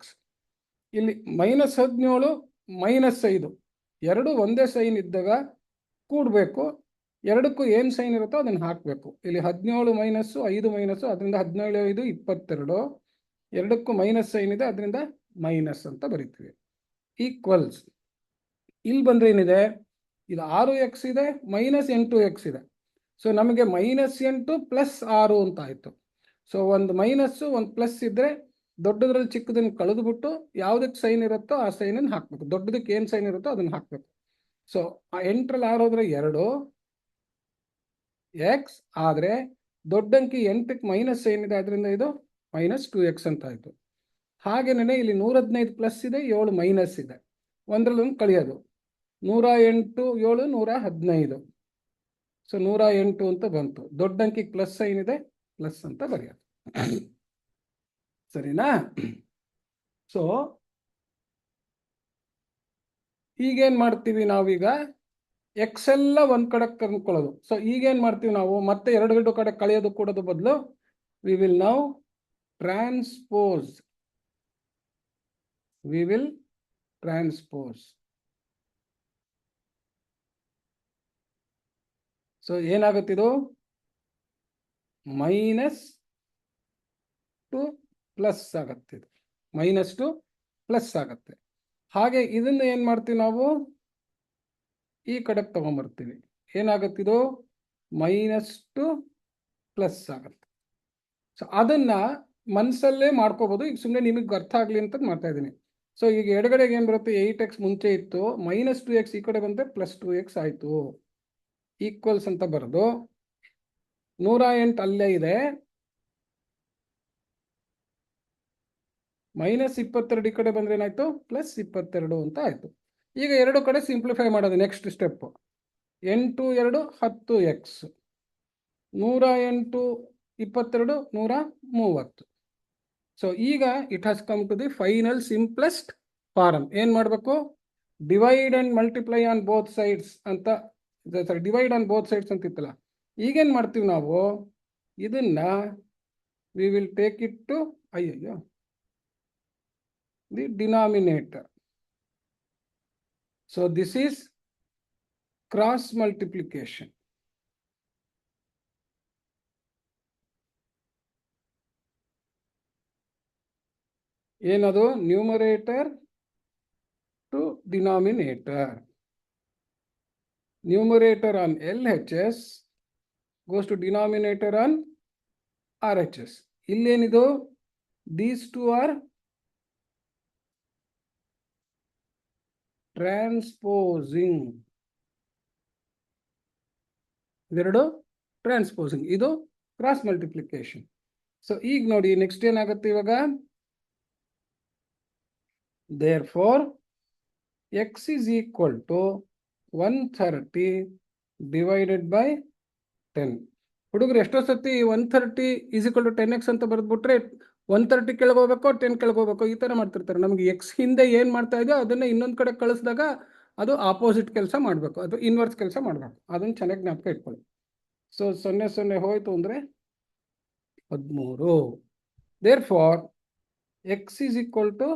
S1: ಇಲ್ಲಿ -17 -5 ಎರಡು ಒಂದೇ ಸೈನ್ ಇದ್ದಾಗ ಕೂಡಬೇಕು. ಎರಡಕ್ಕೂ ಏನು ಸೈನ್ ಇರುತ್ತೋ ಅದನ್ನು ಹಾಕಬೇಕು. ಇಲ್ಲಿ 17 ಮೈನಸ್ಸು 5 ಮೈನಸ್ಸು, ಅದರಿಂದ 17 5 22. ಎರಡಕ್ಕೂ ಮೈನಸ್ ಸೈನ್ ಇದೆ, ಅದರಿಂದ ಮೈನಸ್ ಅಂತ ಬರಿತೀವಿ. ಈಕ್ವಲ್ಸ್ ಇಲ್ಲಿ ಬಂದ್ರೆ ಏನಿದೆ, ಇದು 6x ಇದೆ, -8x ಇದೆ. ಸೊ ನಮಗೆ -8 + 6 ಅಂತ ಆಯ್ತು. ಸೊ ಒಂದು ಮೈನಸ್ಸು ಒಂದು ಪ್ಲಸ್ ಇದ್ರೆ ದೊಡ್ಡದ್ರಲ್ಲಿ ಚಿಕ್ಕದನ್ನು ಕಳೆದುಬಿಟ್ಟು ಯಾವುದಕ್ಕೆ ಸೈನ್ ಇರುತ್ತೋ ಆ ಸೈನನ್ನು ಹಾಕಬೇಕು, ದೊಡ್ಡದಕ್ಕೆ ಏನು ಸೈನ್ ಇರುತ್ತೋ ಅದನ್ನು ಹಾಕಬೇಕು. ಸೊ 8ರಲ್ಲಿ 6 ಹೋದ್ರೆ 2 ಎಕ್ಸ್, ಆದರೆ ದೊಡ್ಡ ಅಂಕಿ 8ಕ್ಕೆ ಮೈನಸ್ ಏನಿದೆ ಅದರಿಂದ ಇದು -2x ಅಂತ ಆಯಿತು. ಹಾಗೇನೆ ಇಲ್ಲಿ 115 ಪ್ಲಸ್ ಇದೆ, 7 ಮೈನಸ್ ಇದೆ, ಒಂದರಲ್ಲಿ ಒಂದು ಕಳಿಯೋದು. 108 7 115. ಸೊ 108 ಅಂತ ಬಂತು. ದೊಡ್ಡ ಅಂಕಿಗೆ ಪ್ಲಸ್ ಸೈನ್ ಇದೆ, ಪ್ಲಸ್ ಅಂತ ಬರೆಯೋದು. ಸರಿನಾ? ಸೊ ಈಗೇನು ಮಾಡ್ತೀವಿ ನಾವೀಗ, ಎಕ್ಸ್ ಎಲ್ಲ ಒಂದು ಕಡೆ ಕಂಡ್ಕೊಳ್ಳೋದು. ಸೊ ಈಗೇನು ಮಾಡ್ತೀವಿ ನಾವು, ಮತ್ತೆ ಎರಡು ಕಡೆ ಕಳೆಯೋದು ಕೊಡೋದು ಬದಲು we will now transpose. So ಏನಾಗುತ್ತಿದು, -2 ಪ್ಲಸ್ ಆಗತ್ತೆ, ಇದು -2 ಪ್ಲಸ್ ಆಗತ್ತೆ. ಹಾಗೆ ಇದನ್ನು ಏನು ಮಾಡ್ತೀವಿ ನಾವು, ಈ ಕಡೆಗೆ ತಗೊಂಬರ್ತೀವಿ. ಏನಾಗತ್ತಿದು, -2 ಪ್ಲಸ್ ಆಗತ್ತೆ. ಸೊ ಅದನ್ನ ಮನಸ್ಸಲ್ಲೇ ಮಾಡ್ಕೋಬಹುದು. ಈಗ ಸುಮ್ಮನೆ ನಿಮಗೆ ಅರ್ಥ ಆಗಲಿ ಅಂತ ಮಾಡ್ತಾ ಇದ್ದೀನಿ. ಸೊ ಈಗ ಎಡಗಡೆಗೆ ಏನು ಬರುತ್ತೆ, 8x ಮುಂಚೆ ಇತ್ತು, -2x ಈ ಕಡೆ ಬಂದರೆ +2x ಆಯಿತು. ಈಕ್ವಲ್ಸ್ ಅಂತ ಬರೆದು 108 ಅಲ್ಲೇ ಇದೆ, -22 ಈ ಕಡೆ ಬಂದ್ರೆ ಏನಾಯ್ತು, +22 ಅಂತ ಆಯ್ತು. ಈಗ ಎರಡು ಕಡೆ ಸಿಂಪ್ಲಿಫೈ ಮಾಡೋದು. Next step 8 2 10x, 108 22 130. ಸೊ ಈಗ it has come to the final simplest form. ಏನು ಮಾಡಬೇಕು, divide and multiply on both sides ಅಂತ, ಡಿವೈಡ್ ಆನ್ ಬೋತ್ ಸೈಡ್ಸ್ ಅಂತ ಇತ್ತಲ್ಲ. ಈಗೇನು ಮಾಡ್ತೀವಿ ನಾವು, ಇದನ್ನ we will take it to the denominator. So this is cross multiplication. ಏನದು, numerator to denominator. Numerator on LHS goes to denominator on RHS. ಇಲ್ಲೇನಿದು, these two are transposing. ಇವೆರಡು ಟ್ರಾನ್ಸ್ಪೋಸಿಂಗ್, ಇದು ಕ್ರಾಸ್ ಮಲ್ಟಿಪ್ಲಿಕೇಶನ್. ಸೊ ಈಗ ನೋಡಿ ನೆಕ್ಸ್ಟ್ ಏನಾಗುತ್ತೆ ಇವಾಗ, therefore x is equal to 130 divided by 10. ಹುಡುಗರು ಎಷ್ಟೋ ಸತಿ 130 is equal to 10x ಅಂತ ಬರೆದ್ಬಿಟ್ರೆ 130 ಕೆಳಗೆ ಹೋಗ್ಬೇಕು, 10 ಕೆಳಗೆ ಹೋಗ್ಬೇಕು, ಈ ಥರ ಮಾಡ್ತಿರ್ತಾರೆ. ನಮಗೆ ಎಕ್ಸ್ ಹಿಂದೆ ಏನು ಮಾಡ್ತಾ ಇದೆಯೋ ಅದನ್ನ ಇನ್ನೊಂದು ಕಡೆ ಕಳಿಸಿದಾಗ ಅದು ಆಪೋಸಿಟ್ ಕೆಲಸ ಮಾಡಬೇಕು, ಅದು ಇನ್ವರ್ಸ್ ಕೆಲಸ ಮಾಡಬೇಕು. ಅದನ್ನು ಚೆನ್ನಾಗಿ ಜ್ಞಾಪಕ ಇಟ್ಕೊಳ್ಳಿ. ಸೊ 0 0 ಹೋಯ್ತು ಅಂದರೆ 13. therefore x is equal to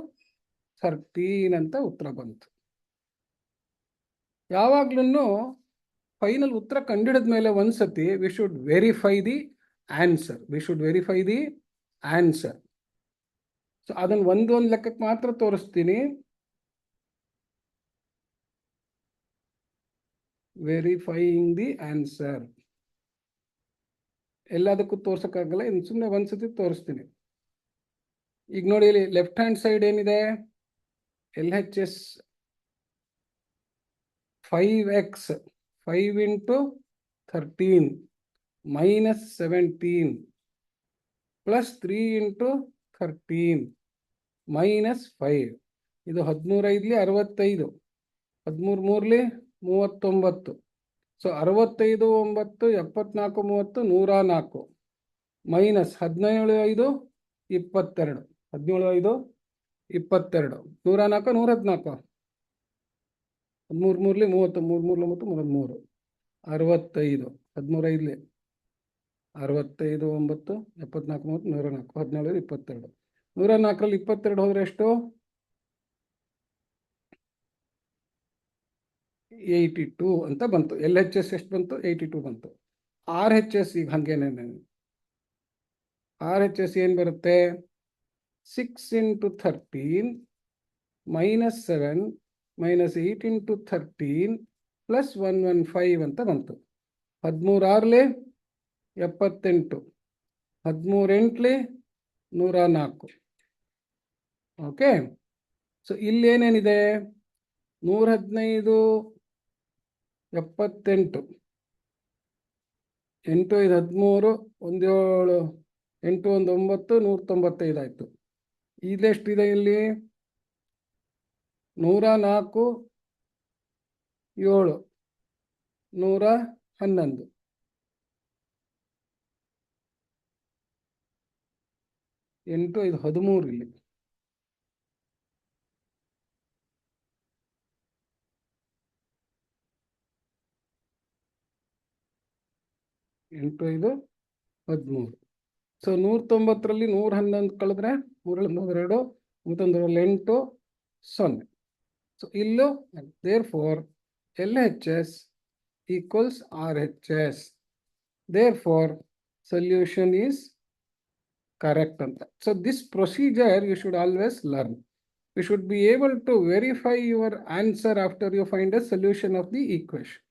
S1: 13 ಅಂತ ಉತ್ತರ ಬಂತು. ಯಾವಾಗ್ಲೂ ಫೈನಲ್ ಉತ್ತರ ಕಂಡಿಡಿದ ಮೇಲೆ ಒಂದ್ಸತಿ we should verify the answer. So ಅದನ್ನು ಒಂದೊಂದು ಲೆಕ್ಕಕ್ಕೆ ಮಾತ್ರ ತೋರಿಸ್ತೀನಿ. ವೆರಿಫೈಯಿಂಗ್ ದಿ ಆನ್ಸರ್ ಎಲ್ಲದಕ್ಕೂ ತೋರ್ಸಕ್ಕಾಗಲ್ಲ, ಇನ್ನು ಸುಮ್ಮನೆ ಒಂದ್ಸತಿ ತೋರಿಸ್ತೀನಿ. ಈಗ ನೋಡಿ, ಇಲ್ಲಿ ಲೆಫ್ಟ್ ಹ್ಯಾಂಡ್ ಸೈಡ್ ಏನಿದೆ, LHS 5x 5 into 13 minus 17 plus 3 into 13 minus 5. ಇದು 13 5 65, 13 3 39. ಸೊ 65 9 74 30 104 ಮೈನಸ್ 17 5 22, 17 5 22, 104 114, 13 3 30, 3 3 33, 65, 13 5 65 9 74 30 104, 17 22, 104ರಲ್ಲಿ 22 ಹೋದ್ರೆ ಎಷ್ಟು, 82 ಅಂತ ಬಂತು. LHS ಎಷ್ಟು ಬಂತು, 82 ಬಂತು. RHS ಈಗ ಹಂಗೇನೆ, RHS ಏನು ಬರುತ್ತೆ, 6 into 13 minus 7 minus 8 into 13 plus 115 ಅಂತ ಬಂತು. 13 6 78, 13 8 104. ಓಕೆ. ಸೊ ಇಲ್ಲೇನೇನಿದೆ, 115 78 8 5 13 1 7 8 1 9 195 ಆಯಿತು. ಇದೆಷ್ಟಿದೆ ಇಲ್ಲಿ 104 7 111 8 5 13 ಇಲ್ಲಿ 8 5 13. ಸೊ 190ರಲ್ಲಿ 111 ಕಳೆದ್ರೆ 3 2 8 0. ಸೊ ಇಲ್ಲೂ therefore LHS equals RHS. Therefore solution is correct ಅಂತ. So this procedure you should always learn. You should be able to verify your answer after you find a solution of the equation.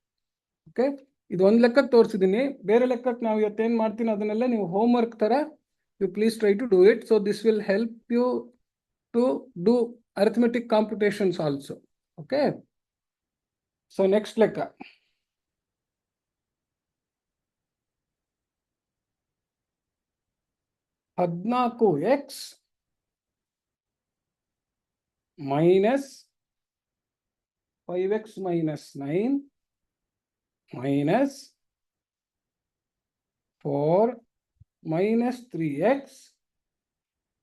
S1: Okay, ಇದು ಒಂದು ಲೆಕ್ಕಕ್ಕೆ ತೋರಿಸಿದ್ದೀನಿ. ಬೇರೆ ಲೆಕ್ಕಕ್ಕೆ ನಾವು ಇವತ್ತೇನು ಮಾಡ್ತೀನಿ ಅದನ್ನೆಲ್ಲ ನೀವು ಹೋಮ್ವರ್ಕ್ ತರ you please try to do it. So this will help you to do arithmetic computations also. Okay, so next ಲೆಕ್ಕ x minus 5x minus 9 minus 4 minus 3x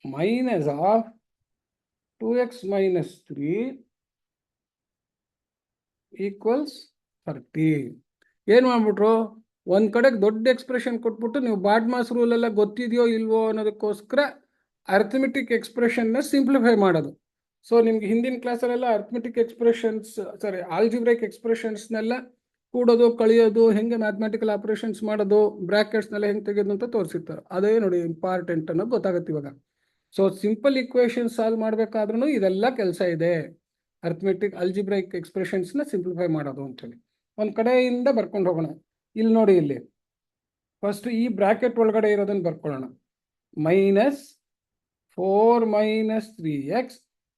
S1: minus of 2x minus 3 equals 30. ಏನು ಮಾಡ್ಬಿಟ್ರು, ಒಂದ್ ಕಡೆಗೆ ದೊಡ್ಡ expression ಕೊಟ್ಬಿಟ್ಟು ನೀವು ಬಾಡ್ಮಾಸ್ rule ಎಲ್ಲ ಗೊತ್ತಿದೆಯೋ ಇಲ್ವೋ ಅನ್ನೋದಕ್ಕೋಸ್ಕರ ಅರ್ಥಮೆಟಿಕ್ ಎಕ್ಸ್ಪ್ರೆಷನ್ನ ಸಿಂಪ್ಲಿಫೈ ಮಾಡೋದು. ಸೊ ನಿಮ್ಗೆ ಹಿಂದಿನ ಕ್ಲಾಸಲ್ಲೆಲ್ಲ ಅರ್ಥಮೆಟಿಕ್ ಎಕ್ಸ್ಪ್ರೆಷನ್ಸ್ ಆಲ್ಜಿಬ್ರೈಕ್ ಎಕ್ಸ್ಪ್ರೆಷನ್ಸ್ನೆಲ್ಲ ಕೂಡೋದು ಕಳಿಯೋದು, ಹೆಂಗೆ ಮ್ಯಾಥಮೆಟಿಕಲ್ ಆಪರೇಷನ್ಸ್ ಮಾಡೋದು, ಬ್ರಾಕೆಟ್ಸ್ನೆಲ್ಲ ಹೆಂಗೆ ತೆಗೆಯೋದು ಅಂತ ತೋರಿಸಿರ್ತಾರೆ. ಅದೇ ನೋಡಿ ಇಂಪಾರ್ಟೆಂಟ್ ಅನ್ನೋದು ಗೊತ್ತಾಗುತ್ತೆ ಇವಾಗ. ಸೊ ಸಿಂಪಲ್ ಇಕ್ವೇಶನ್ ಸಾಲ್ವ್ ಮಾಡಬೇಕಾದ್ರೂ ಇದೆಲ್ಲ ಕೆಲಸ ಇದೆ, ಅರ್ಥಮೆಟಿಕ್ ಆಲ್ಜಿಬ್ರೈಕ್ ಎಕ್ಸ್ಪ್ರೆಷನ್ಸ್ನ ಸಿಂಪ್ಲಿಫೈ ಮಾಡೋದು ಅಂತೇಳಿ. ಒಂದು ಕಡೆಯಿಂದ ಬರ್ಕೊಂಡು ಹೋಗೋಣ. ಇಲ್ಲಿ ನೋಡಿ, ಇಲ್ಲಿ ಫಸ್ಟ್ ಈ ಬ್ರಾಕೆಟ್ ಒಳಗಡೆ ಇರೋದನ್ನು ಬರ್ಕೊಳ್ಳೋಣ. Minus 4 minus 3x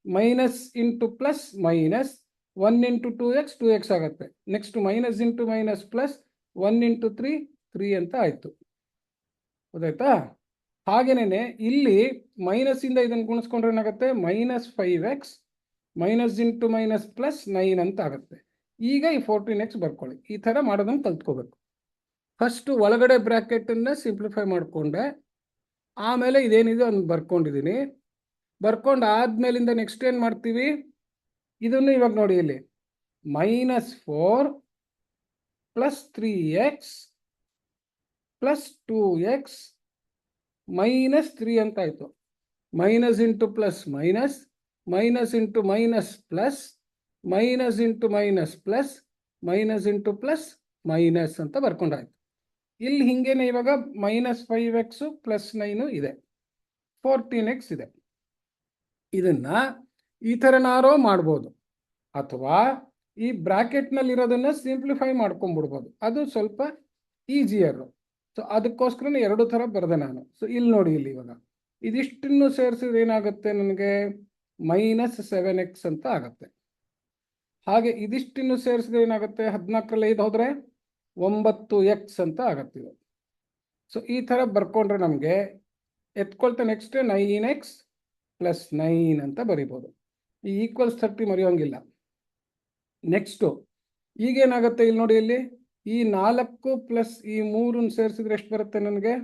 S1: minus into plus minus 1 into 2x 2x ಆಗುತ್ತೆ. Next minus into minus plus 1 into 3 3 ಅಂತ ಆಯ್ತು. ಗೊತ್ತಾಯ್ತಾ? ಹಾಗೇನೆ ಇಲ್ಲಿ ಮೈನಸ್ ಇಂದ ಇದನ್ನು ಗುಣಿಸ್ಕೊಂಡ್ರೆ ಏನಾಗುತ್ತೆ, minus 5x minus into minus plus 9 ಅಂತ ಆಗುತ್ತೆ. ಈಗ ಈ 14x ಬರ್ಕೊಳ್ಳಿ. ಈ ಥರ ಮಾಡೋದನ್ನು ಕಲ್ತ್ಕೋಬೇಕು. ಫಸ್ಟ್ ಒಳಗಡೆ ಬ್ರಾಕೆಟನ್ನು ಸಿಂಪ್ಲಿಫೈ ಮಾಡಿಕೊಂಡೆ, ಆಮೇಲೆ ಇದೇನಿದೆ ಅದನ್ನು ಬರ್ಕೊಂಡಿದ್ದೀನಿ. ಬರ್ಕೊಂಡು ಆದ್ಮೇಲಿಂದ ನೆಕ್ಸ್ಟ್ ಏನು ಮಾಡ್ತೀವಿ, ಇದನ್ನು ಇವಾಗ ನೋಡಿ ಇಲ್ಲಿ minus 4 plus 3x plus 2x minus 3 ಅಂತ ಆಯಿತು. Minus into plus minus, minus into minus plus, minus into minus plus, minus into plus minus ಅಂತ ಬರ್ಕೊಂಡಾಯ್ತು. ಇಲ್ಲಿ ಹಿಂಗೇನೆ ಇವಾಗ ಮೈನಸ್ 5x ಪ್ಲಸ್ 9 ಇದೆ, 14x ಇದೆ. ಇದನ್ನ ಈ ಥರನಾರೋ ಮಾಡ್ಬೋದು, ಅಥವಾ ಈ ಬ್ರಾಕೆಟ್ನಲ್ಲಿರೋದನ್ನ ಸಿಂಪ್ಲಿಫೈ ಮಾಡ್ಕೊಂಡ್ಬಿಡ್ಬೋದು. ಅದು ಸ್ವಲ್ಪ ಈಸಿಯರ್. ಸೊ ಅದಕ್ಕೋಸ್ಕರ ಎರಡು ಥರ ಬರೆದೆ ನಾನು. ಸೊ ಇಲ್ಲಿ ನೋಡಿ, ಇಲ್ಲಿ ಇವಾಗ ಇದಿಷ್ಟನ್ನು ಸೇರಿಸಿದ್ರೆ ಏನಾಗುತ್ತೆ, ನನಗೆ ಮೈನಸ್ 7x ಅಂತ ಆಗುತ್ತೆ. ಹಾಗೆ ಇದಿಷ್ಟನ್ನು ಸೇರಿಸಿದ್ರೆ ಏನಾಗುತ್ತೆ, 14ರಲ್ಲಿ 5 ಹೋದರೆ 9x ಅಂತ ಆಗತ್ತೆ. ಸೊ ಈ ಥರ ಬರ್ಕೊಂಡ್ರೆ ನಮಗೆ ಎತ್ಕೊಳ್ತಾ ನೆಕ್ಸ್ಟ್ 9x ಪ್ಲಸ್ 9 ಅಂತ ಬರಿಬೋದು. ಈ ಈಕ್ವಲ್ಸ್ 30 ಮರೆಯೋಂಗಿಲ್ಲ. ನೆಕ್ಸ್ಟು ಈಗೇನಾಗುತ್ತೆ, ಇಲ್ಲಿ ನೋಡಿ, ಇಲ್ಲಿ ಈ 4 ಪ್ಲಸ್ ಈ 3 ಸೇರಿಸಿದ್ರೆ ಎಷ್ಟು ಬರುತ್ತೆ, ನನಗೆ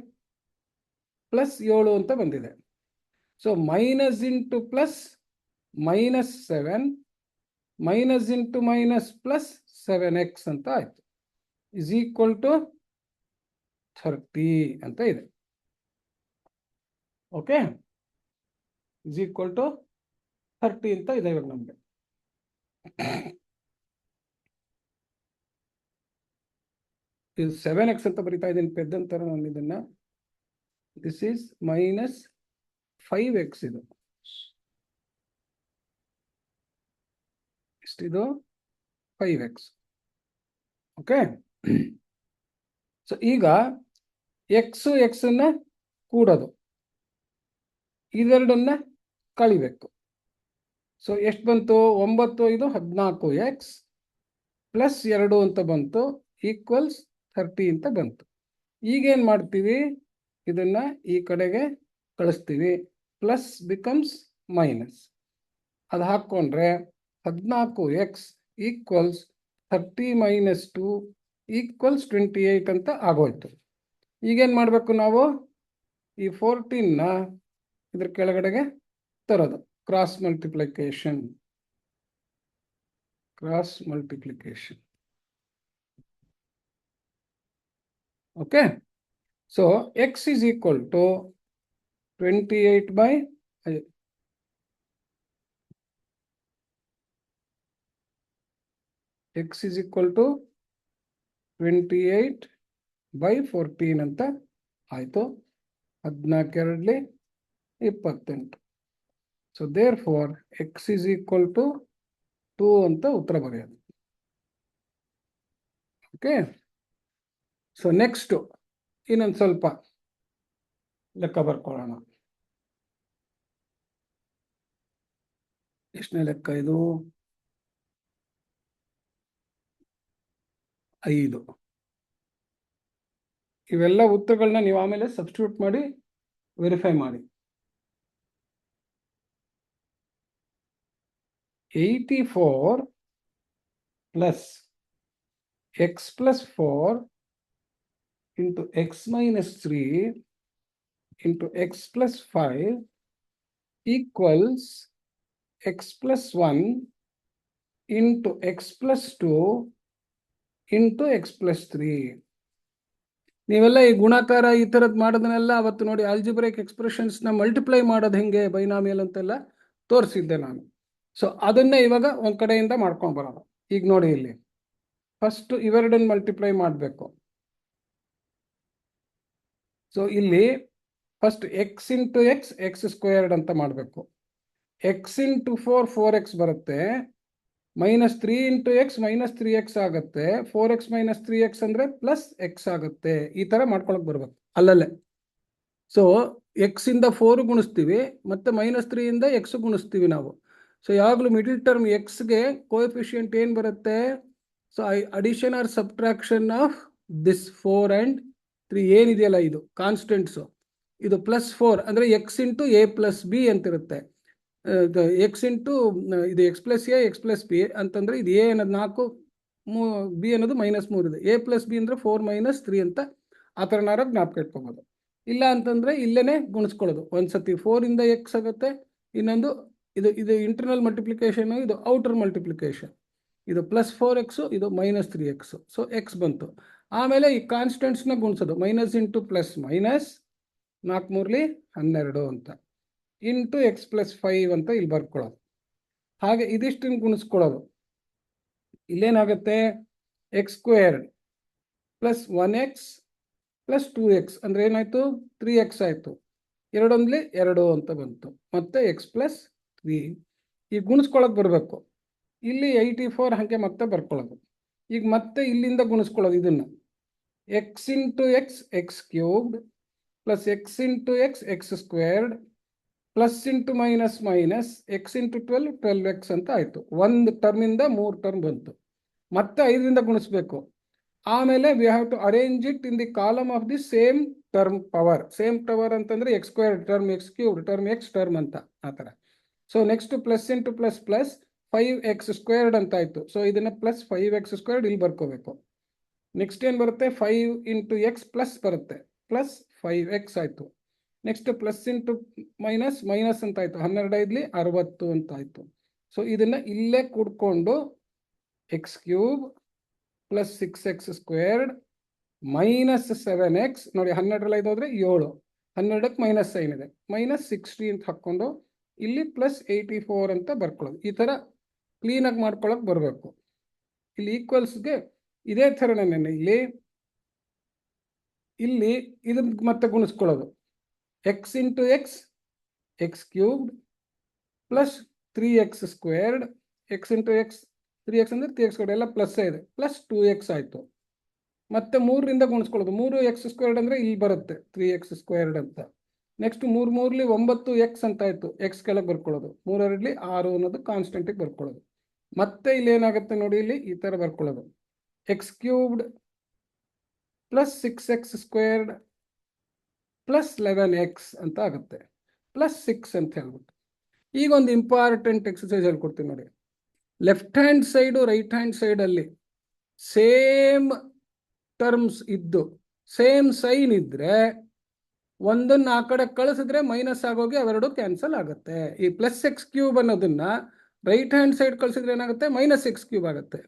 S1: ಪ್ಲಸ್ 7 ಅಂತ ಬಂದಿದೆ. So minus into plus minus 7 minus into minus plus 7x ಅಂತ ಆಯ್ತು, ಇಸ್ ಈಕ್ವಲ್ ಟು 30 ಅಂತ ಇದೆ. ಓಕೆ, ಇಸ್ ಈಕ್ವಲ್ ಟು 30 ಅಂತ ಇದೆ ಇವಾಗ ನಮಗೆ. ಇದು 7x ಅಂತ ಬರಿತಾ ಇದ್ದೀನಿ ಪೆದ್ದಂತರ ನಾನು ಇದನ್ನ. This is minus 5x. ಇದು ಎಷ್ಟಿದು, 5x. ಓಕೆ, ಸೊ ಈಗ ಎಕ್ಸ್ ಅನ್ನ ಕೂಡೋದು, ಇದೆರಡನ್ನ ಕಳಿಬೇಕು. ಸೊ ಎಷ್ಟು ಬಂತು, 9 5 14x ಪ್ಲಸ್ 2 ಅಂತ ಬಂತು, ಈಕ್ವಲ್ಸ್ 30 ಅಂತ ಬಂತು. ಈಗೇನು ಮಾಡ್ತೀವಿ, ಇದನ್ನ ಈ ಕಡೆಗೆ ಕಳಿಸ್ತೀವಿ, ಪ್ಲಸ್ ಬಿಕಮ್ಸ್ ಮೈನಸ್. ಅದು ಹಾಕ್ಕೊಂಡ್ರೆ 14x ಈಕ್ವಲ್ಸ್ 30 ಮೈನಸ್ 2 ಈಕ್ವಲ್ಸ್ 28 ಅಂತ ಆಗೋಯ್ತು. ಈಗೇನು ಮಾಡಬೇಕು ನಾವು, ಈ 14ನ ಇದ್ರ ಕೆಳಗಡೆಗೆ ತರೋದು, cross multiplication. Okay, so x is equal to 28 by x is equal to 28 by 14 ಅಂತ ಆಯಿತು. 14 28. So therefore x is equal to 2 ಅಂತ ಉತ್ತರ ಬರೆಯೋದು. ಓಕೆ, ಸೊ ನೆಕ್ಸ್ಟ್ ಇನ್ನೊಂದು ಸ್ವಲ್ಪ ಲೆಕ್ಕ ಬರ್ಕೊಳ್ಳೋಣ. ಎಷ್ಟನೇ ಲೆಕ್ಕ ಇದು? 5. ಇವೆಲ್ಲ ಉತ್ತರಗಳನ್ನ ನೀವು ಆಮೇಲೆ ಸಬ್ಸ್ಟಿಟ್ಯೂಟ್ ಮಾಡಿ ವೆರಿಫೈ ಮಾಡಿ. 84 plus x plus 4 into x minus 3 into x plus 5 equals x plus 1 into x plus 2 into x plus 3. ನೀವೆಲ್ಲ ಈ ಗುಣಾಕಾರ ಈ ಥರದ್ದು ಮಾಡೋದನ್ನೆಲ್ಲ ಅವತ್ತು ನೋಡಿ, ಆಲ್ಜಿಬ್ರಿಕ್ ಎಕ್ಸ್ಪ್ರೆಷನ್ಸ್ನ ಮಲ್ಟಿಪ್ಲೈ ಮಾಡೋದು ಹೆಂಗೆ ಬೈನಾಮಿಯಲ್ ಅಂತೆಲ್ಲ ತೋರಿಸಿದ್ದೆ ನಾನು. ಸೊ ಅದನ್ನೇ ಇವಾಗ ಒಂದು ಕಡೆಯಿಂದ ಮಾಡ್ಕೊಂಡು ಬರೋದು. ಈಗ ನೋಡಿ, ಇಲ್ಲಿ ಫಸ್ಟ್ ಇವೆರಡನ್ನು ಮಲ್ಟಿಪ್ಲೈ ಮಾಡಬೇಕು. ಸೊ ಇಲ್ಲಿ first X into X, X squared ಅಂತ ಮಾಡಬೇಕು. ಎಕ್ಸ್ ಇಂಟು 4x ಬರುತ್ತೆ, minus 3 into X minus 3x ಆಗುತ್ತೆ, 4x ಮೈನಸ್ 3x ಅಂದರೆ ಪ್ಲಸ್ ಎಕ್ಸ್ ಆಗುತ್ತೆ. ಈ ಥರ ಮಾಡ್ಕೊಳಕ್ ಬರ್ಬೇಕು ಅಲ್ಲಲ್ಲೇ. ಸೊ ಎಕ್ಸ್ ಇಂದ 4 ಗುಣಿಸ್ತೀವಿ, ಮತ್ತೆ ಮೈನಸ್ 3 ಇಂದ ಎಕ್ಸ್ ಗುಣಿಸ್ತೀವಿ ನಾವು. ಸೊ ಯಾವಾಗಲೂ ಮಿಡಲ್ ಟರ್ಮ್ ಎಕ್ಸ್ಗೆ ಕೋಎಫಿಷಿಯಂಟ್ ಏನು ಬರುತ್ತೆ? So addition or subtraction of this 4 and 3 ಏನಿದೆಯಲ್ಲ ಇದು ಕಾನ್ಸ್ಟೆಂಟ್ಸು, ಇದು +4 ಅಂದರೆ x into a plus b ಅಂತಿರುತ್ತೆ. ಎಕ್ಸ್ ಇಂಟು ಇದು x plus a x plus b ಅಂತಂದರೆ ಇದು ಎ ಅನ್ನೋದು 4, ಬಿ ಅನ್ನೋದು -3 ಇದೆ. ಎ ಪ್ಲಸ್ ಬಿ ಅಂದರೆ 4 - 3 ಅಂತ ಆ ಥರನಾರ ಜ್ಞಾಪಕ ಇಟ್ಕೊಬೋದು. ಇಲ್ಲ ಅಂತಂದರೆ ಇಲ್ಲೇ ಗುಣಿಸ್ಕೊಳ್ಳೋದು. ಒಂದ್ಸತಿ 4 ಇಂದ ಎಕ್ಸ್ ಆಗುತ್ತೆ, ಇನ್ನೊಂದು ಇದು ಇಂಟರ್ನಲ್ ಮಲ್ಟಿಪ್ಲಿಕೇಶನ್, ಇದು ಔಟರ್ ಮಲ್ಟಿಪ್ಲಿಕೇಶನ್. ಇದು +4x, ಇದು -3x. ಸೊ ಎಕ್ಸ್ ಬಂತು. ಆಮೇಲೆ ಈ ಕಾನ್ಸ್ಟೆಂಟ್ಸ್ನ ಗುಣಿಸೋದು, ಮೈನಸ್ ಇಂಟು ಪ್ಲಸ್ ಮೈನಸ್ 4 × 12 ಅಂತ, ಇಂಟು ಎಕ್ಸ್ ಪ್ಲಸ್ 5 ಅಂತ ಇಲ್ಲಿ ಬರ್ಕೊಳ್ಳೋದು. ಹಾಗೆ ಇದಿಷ್ಟನ್ನು ಗುಣಿಸ್ಕೊಳ್ಳೋದು. ಇಲ್ಲೇನಾಗುತ್ತೆ, X squared plus 1x plus 2x ಅಂದರೆ ಏನಾಯಿತು, 3x ಆಯಿತು. 2 × 2 ಅಂತ ಬಂತು, ಮತ್ತೆ ಎಕ್ಸ್ ಪ್ಲಸ್ 3. ಈಗ ಗುಣಿಸ್ಕೊಳಕ್ಕೆ ಬರಬೇಕು. ಇಲ್ಲಿ 84 ಹಾಗೆ ಮತ್ತೆ ಬರ್ಕೊಳ್ಳೋದು. ಈಗ ಮತ್ತೆ ಇಲ್ಲಿಂದ ಗುಣಿಸ್ಕೊಳ್ಳೋದು ಇದನ್ನು, X into X X cubed plus X into X X squared plus into minus minus X into 12 12x ಅಂತ ಆಯಿತು. ಒಂದು ಟರ್ಮಿಂದ 3 ಟರ್ಮ್ ಬಂತು. ಮತ್ತೆ 5ರಿಂದ ಗುಣಿಸ್ಬೇಕು. ಆಮೇಲೆ we have to arrange it in the column of the same term power. Same power ಅಂತಂದರೆ X squared term, X cubed term, X term ಅಂತ ಆ ಥರ. So next plus into plus plus 5x squared ಅಂತ ಆಯಿತು. So ಇದನ್ನು plus 5x squared ಇಲ್ಲಿ ಬರ್ಕೋಬೇಕು. Next ಏನು ಬರುತ್ತೆ, 5 ಇಂಟು ಎಕ್ಸ್ ಪ್ಲಸ್ ಬರುತ್ತೆ, ಪ್ಲಸ್ 5x ಆಯಿತು. Next plus into minus minus ಅಂತ ಆಯಿತು, 12 × 5 = 60 ಅಂತ ಆಯಿತು. ಸೊ ಇದನ್ನು ಇಲ್ಲೇ ಕೂಡ್ಕೊಂಡು X cube plus 6x squared minus 7x ನೋಡಿ, 12ರಲ್ಲಿ 5 ಹೋದರೆ 7, 12ಕ್ಕೆ ಮೈನಸ್ ಸೈನ್ ಇದೆ, -60 ಅಂತ ಹಾಕ್ಕೊಂಡು ಇಲ್ಲಿ ಪ್ಲಸ್ 84 ಅಂತ ಬರ್ಕೊಳ್ಳೋದು. ಈ ಥರ ಕ್ಲೀನಾಗಿ ಮಾಡ್ಕೊಳಕ್ಕೆ ಬರಬೇಕು. ಇಲ್ಲಿ ಈಕ್ವಲ್ಸ್ಗೆ ಇದೇ ಥರನೇ ಇಲ್ಲಿ ಇದನ್ನ ಮತ್ತೆ ಗುಣಿಸ್ಕೊಳ್ಳೋದು, X into X X cubed plus 3x squared, X into X 3x ಅಂದರೆ 3x ಸ್ಕ್ವೇರ್ಡ್ ಎಲ್ಲ ಪ್ಲಸ್ ಇದೆ, ಪ್ಲಸ್ 2x ಆಯಿತು. ಮತ್ತೆ 3ರಿಂದ ಗುಣಿಸ್ಕೊಳ್ಳೋದು, 3x ಸ್ಕ್ವೇರ್ಡ್ ಅಂದರೆ ಇಲ್ಲಿ ಬರುತ್ತೆ 3x ಸ್ಕ್ವೇರ್ಡ್ ಅಂತ. ನೆಕ್ಸ್ಟ್ 3 × 3 = 9x ಅಂತ ಆಯಿತು, ಎಕ್ಸ್ ಕೆಳಗೆ ಬರ್ಕೊಳ್ಳೋದು. 3 × 2 = 6 ಅನ್ನೋದು ಕಾನ್ಸ್ಟೆಂಟಿಗೆ ಬರ್ಕೊಳ್ಳೋದು. ಮತ್ತೆ ಇಲ್ಲಿ ಏನಾಗುತ್ತೆ ನೋಡಿ, ಇಲ್ಲಿ ಈ ತರ ಬರ್ಕೊಳ್ಳೋದು, X cubed plus 6x squared plus 11x ಅಂತ ಆಗುತ್ತೆ, ಪ್ಲಸ್ 6 ಅಂತ ಹೇಳ್ಬಿಟ್ಟು. ಈಗ ಒಂದು ಇಂಪಾರ್ಟೆಂಟ್ ಎಕ್ಸಸೈಸ್ ಹೇಳ್ಕೊಡ್ತೀನಿ ನೋಡಿ. Left hand side right hand ಸೈಡಲ್ಲಿ ಸೇಮ್ ಟರ್ಮ್ಸ್ ಇದ್ದು ಸೇಮ್ ಸೈನ್ ಇದ್ರೆ ಒಂದನ್ನ ಆ ಕಡೆ ಕಳಿಸಿದ್ರೆ ಮೈನಸ್ ಆಗೋಗಿ ಅವೆರಡು ಕ್ಯಾನ್ಸಲ್ ಆಗುತ್ತೆ. ಈ ಪ್ಲಸ್ ಎಕ್ಸ್ ಕ್ಯೂಬ್ ಅನ್ನೋದನ್ನ ರೈಟ್ ಹ್ಯಾಂಡ್ ಸೈಡ್ ಕಳಿಸಿದ್ರೆ ಏನಾಗುತ್ತೆ, ಮೈನಸ್ ಎಕ್ಸ್ ಕ್ಯೂಬ್ ಆಗುತ್ತೆ.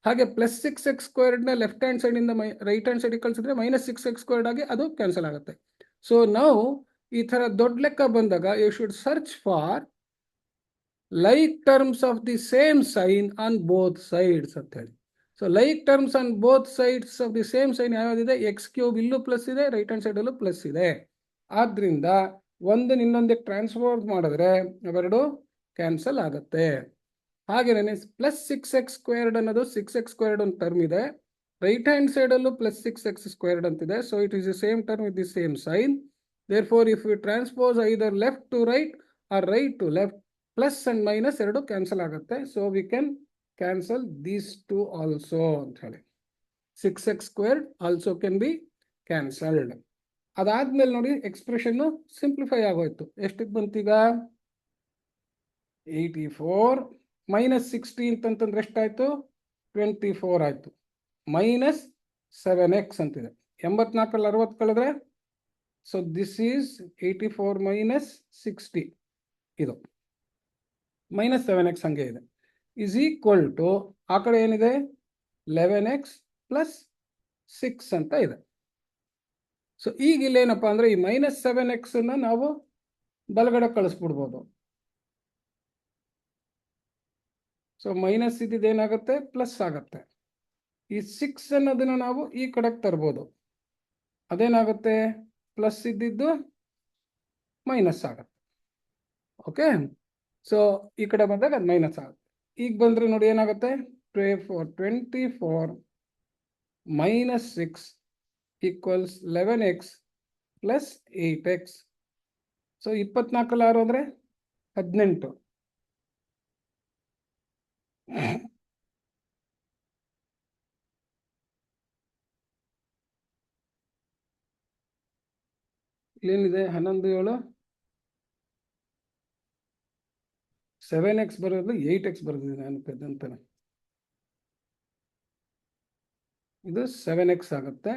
S1: ಹಾಗೆ ಪ್ಲಸ್ 6x ಸ್ಕ್ವೇರ್ಡ್ನ ಲೆಫ್ಟ್ ಹ್ಯಾಂಡ್ ಸೈಡಿಂದ ರೈಟ್ ಹ್ಯಾಂಡ್ ಸೈಡಿಗೆ ಕಳಿಸಿದ್ರೆ ಮೈನಸ್ 6x ಸ್ಕ್ವೇರ್ಡ್ ಆಗಿ ಅದು ಕ್ಯಾನ್ಸಲ್ ಆಗುತ್ತೆ. ಸೊ ನಾವು ಈ ಥರ ದೊಡ್ಡ ಲೆಕ್ಕ ಬಂದಾಗ you should search for like terms of the same sign on both sides ಅಂತ ಹೇಳಿ. So like terms on both sides of the same sign ಯಾವ್ದಿದೆ, ಎಕ್ಸ್ ಕ್ಯೂಬ್ ಇಲ್ಲೂ ಪ್ಲಸ್ ಇದೆ, ರೈಟ್ ಹ್ಯಾಂಡ್ ಸೈಡಲ್ಲೂ ಪ್ಲಸ್ ಇದೆ. ಆದ್ರಿಂದ ಒಂದನ್ನ ಇನ್ನೊಂದಕ್ಕೆ ಟ್ರಾನ್ಸ್ಫರ್ ಮಾಡಿದ್ರೆ ಅವೆರಡು ಕ್ಯಾನ್ಸಲ್ ಆಗುತ್ತೆ. ಹಾಗೇನೆ ಪ್ಲಸ್ 6x ಸ್ಕ್ವೇರ್ಡ್ ಅನ್ನೋದು 6x ಸ್ಕ್ವೇರ್ಡ್ ಒಂದು ಟರ್ಮ್ ಇದೆ, ರೈಟ್ ಹ್ಯಾಂಡ್ ಸೈಡಲ್ಲೂ ಪ್ಲಸ್ 6x ಸ್ಕ್ವೇರ್ಡ್ ಅಂತಿದೆ. So it is the same term with the same sign. Therefore if you transpose either left to right or right to left, plus and minus ಎರಡು cancel ಆಗುತ್ತೆ. So we can cancel these two also ಅಂತ ಹೇಳಿ. 6x squared also can be cancelled. ಅದಾದ್ಮೇಲೆ ನೋಡಿ expression simplify ಆಗೋಯ್ತು. ಎಷ್ಟಕ್ಕೆ ಬಂತೀಗ, 84 minus 16 ಅಂತಂದ್ರೆ ಎಷ್ಟಾಯ್ತು, 24 ಆಯ್ತು. ಮೈನಸ್ 7x ಅಂತಿದೆ, 84ರಲ್ಲಿ 60 ಕಳೆದ್ರೆ, ಸೊ ದಿಸ್ ಈಸ್ 84 ಮೈನಸ್ 60, ಇದು ಮೈನಸ್ 7x ಹಂಗೆ ಇದೆ, ಈಸ್ ಈಕ್ವಲ್ ಟು ಆ ಕಡೆ ಏನಿದೆ 11x ಪ್ಲಸ್ 6 ಅಂತ ಇದೆ. ಸೊ ಈಗ ಇಲ್ಲೇನಪ್ಪ ಅಂದ್ರೆ ಈ ಮೈನಸ್ 7x ಅನ್ನ ನಾವು ಬಲಗಡೆ ಕಳಿಸ್ಬಿಡ್ಬೋದು. ಸೊ ಮೈನಸ್ ಇದ್ದಿದ್ದೇನಾಗುತ್ತೆ, ಪ್ಲಸ್ ಆಗುತ್ತೆ. ಈ 6 ಅನ್ನೋದನ್ನ ನಾವು ಈ ಕಡೆಗೆ ತರ್ಬೋದು, ಅದೇನಾಗುತ್ತೆ, ಪ್ಲಸ್ ಇದ್ದಿದ್ದು ಮೈನಸ್ ಆಗುತ್ತೆ. ಓಕೆ, ಸೊ ಈ ಕಡೆ ಬಂದಾಗ ಅದು ಮೈನಸ್ ಆಗುತ್ತೆ. ಈಗ ಬಂದ್ರೆ ನೋಡಿ ಏನಾಗುತ್ತೆ, 24 minus 6 equals 11x plus 8x. So 24ರಲ್ಲಿ 6 ಅಂದರೆ 18. ಏನಿದೆ 11 7 7x ಬರೋದು 8x ಬರೋದಿದೆ ನಾನು ಪೆದ್ದಂತಾನೆ. ಇದು 7x ಆಗುತ್ತೆ.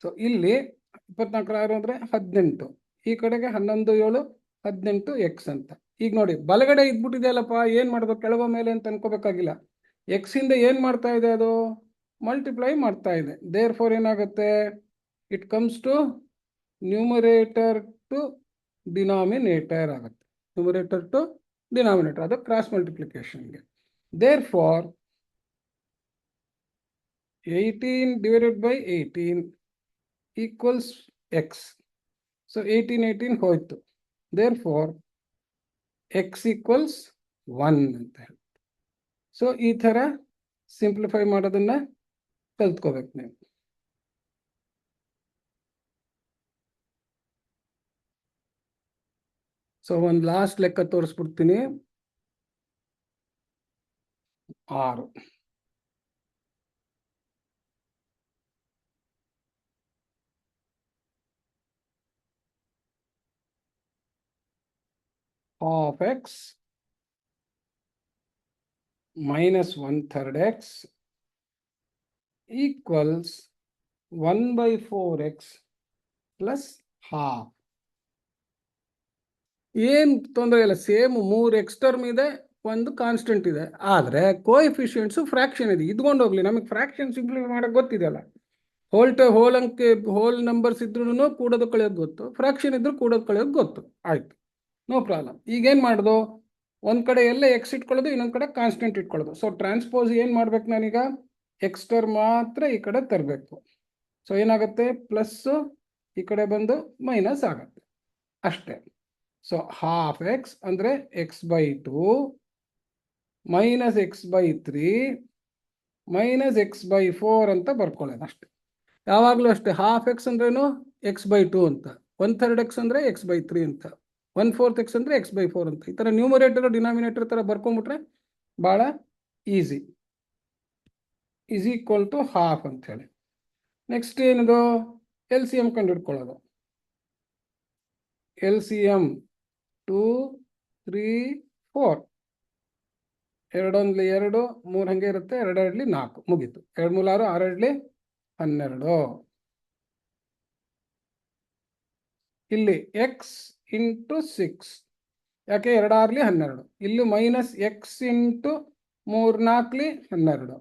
S1: ಸೊ ಇಲ್ಲಿ 24 ಅಂದರೆ 18, ಈ ಕಡೆಗೆ 11 7 18x ಅಂತ. ಈಗ ನೋಡಿ ಬಲಗಡೆ ಇದ್ಬಿಟ್ಟಿದೆಯಲ್ಲಪ್ಪ, ಏನ್ ಮಾಡೋದು ಕೆಳಗೋ ಮೇಲೆ ಅಂತ ಅನ್ಕೋಬೇಕಾಗಿಲ್ಲ. ಎಕ್ಸ್ ಇಂದ ಏನ್ ಮಾಡ್ತಾ ಇದೆ, ಅದು ಮಲ್ಟಿಪ್ಲೈ ಮಾಡ್ತಾ ಇದೆ. ದೇರ್ ಫೋರ್ ಏನಾಗುತ್ತೆ, it comes to numerator to denominator ಆಗುತ್ತೆ. ನ್ಯೂಮರೇಟರ್ ಟು ಡಿನಾಮಿನೇಟರ್, ಅದು ಕ್ರಾಸ್ ಮಲ್ಟಿಪ್ಲಿಕೇಶನ್ಗೆ. Therefore 18 divided by 18 equals x. So 18 ಹೋಯ್ತು. ದೇರ್ ಫಾರ್ ಎಕ್ಸ್ ಈಕ್ವಲ್ಸ್ 1 ಅಂತ ಹೇಳಿ. ಸೊ ಈ ಥರ ಸಿಂಪ್ಲಿಫೈ ಮಾಡೋದನ್ನ ಕಲ್ತ್ಕೋಬೇಕು ನೀವು. ಸೊ ಒಂದು ಲಾಸ್ಟ್ ಲೆಕ್ಕ ತೋರಿಸ್ಬಿಡ್ತೀನಿ. 6 half x minus 1/3 x equals 1/4x plus half. ಏನ್ ತೊಂದರೆ ಇಲ್ಲ, ಸೇಮ್ 3 ಎಕ್ಸ್ ಟರ್ಮ್ ಇದೆ, ಒಂದು ಕಾನ್ಸ್ಟೆಂಟ್ ಇದೆ, ಆದ್ರೆ ಕೋಎಫಿಷಿಯೆಂಟ್ಸ್ ಫ್ರಾಕ್ಷನ್ ಇದೆ. ಇದ್ಕೊಂಡು ಹೋಗ್ಲಿ, ನಮಗೆ ಫ್ರಾಕ್ಷನ್ ಸಿಂಪ್ಲಿಫೈ ಮಾಡಕ್ ಗೊತ್ತಿದೆಯಲ್ಲ. ಹೋಲ್ ನಂಬರ್ಸ್ ಇದ್ರೂ ಕೂಡೋದು ಕಳೆಯೋದು ಗೊತ್ತು, ಫ್ರಾಕ್ಷನ್ ಇದ್ರು ಕೂಡೋದು ಕಳೆಯೋದು ಗೊತ್ತು, ಆಯ್ತು, ನೋ ಪ್ರಾಬ್ಲಮ್. ಈಗೇನ್ ಮಾಡೋದು, ಒಂದ್ ಕಡೆ ಎಲ್ಲ ಎಕ್ಸ್ ಇಟ್ಕೊಳ್ಳೋದು, ಇನ್ನೊಂದ್ ಕಡೆ ಕಾನ್ಸ್ಟೆಂಟ್ ಇಟ್ಕೊಳ್ಳೋದು. ಸೊ ಟ್ರಾನ್ಸ್ಪೋಸ್ ಏನ್ ಮಾಡ್ಬೇಕು ನಾನೀಗ, ಎಕ್ಸ್ ಟರ್ಮ್ ಮಾತ್ರ ಈ ಕಡೆ ತರಬೇಕು. ಸೊ ಏನಾಗುತ್ತೆ, ಪ್ಲಸ್ ಈ ಕಡೆ ಬಂದು ಮೈನಸ್ ಆಗುತ್ತೆ ಅಷ್ಟೇ. ಸೊ ಹಾಫ್ ಎಕ್ಸ್ ಅಂದ್ರೆ x/2 minus x/3 minus x/4 ಅಂತ ಬರ್ಕೊಳ್ಳೋದು ಅಷ್ಟೇ. ಯಾವಾಗಲೂ ಅಷ್ಟೇ, ಹಾಫ್ ಎಕ್ಸ್ ಅಂದ್ರೇನು x/2 ಅಂತ, 1/3 x ಅಂದ್ರೆ x/3 ಅಂತ, 1/4 x ಅಂದ್ರೆ x/4 ಅಂತ. ಈ ತರ ನ್ಯೂಮರೇಟರ್ ಡಿನಾಮಿನೇಟರ್ ತರ ಬರ್ಕೊಂಡ್ಬಿಟ್ರೆ ಬಹಳ easy is equal to half ಅಂತ ಹೇಳಿ. ನೆಕ್ಸ್ಟ್ ಏನದು ಎಲ್ ಸಿ ಎಮ್ ಕಂಡು ಹಿಡ್ಕೊಳ್ಳೋದು. ಎಲ್ ಸಿ ಎಮ್ 2 3 4, 2 1 2, 3 ಹಂಗೆ ಇರುತ್ತೆ, 2 2 4 ಮುಗೀತು. 2 3 6, 6 2 12. ಇಲ್ಲಿ ಎಕ್ಸ್ ಇಂಟು 6, ಯಾಕೆ 2 6 12, ಇಲ್ಲಿ minus X into 3 4 12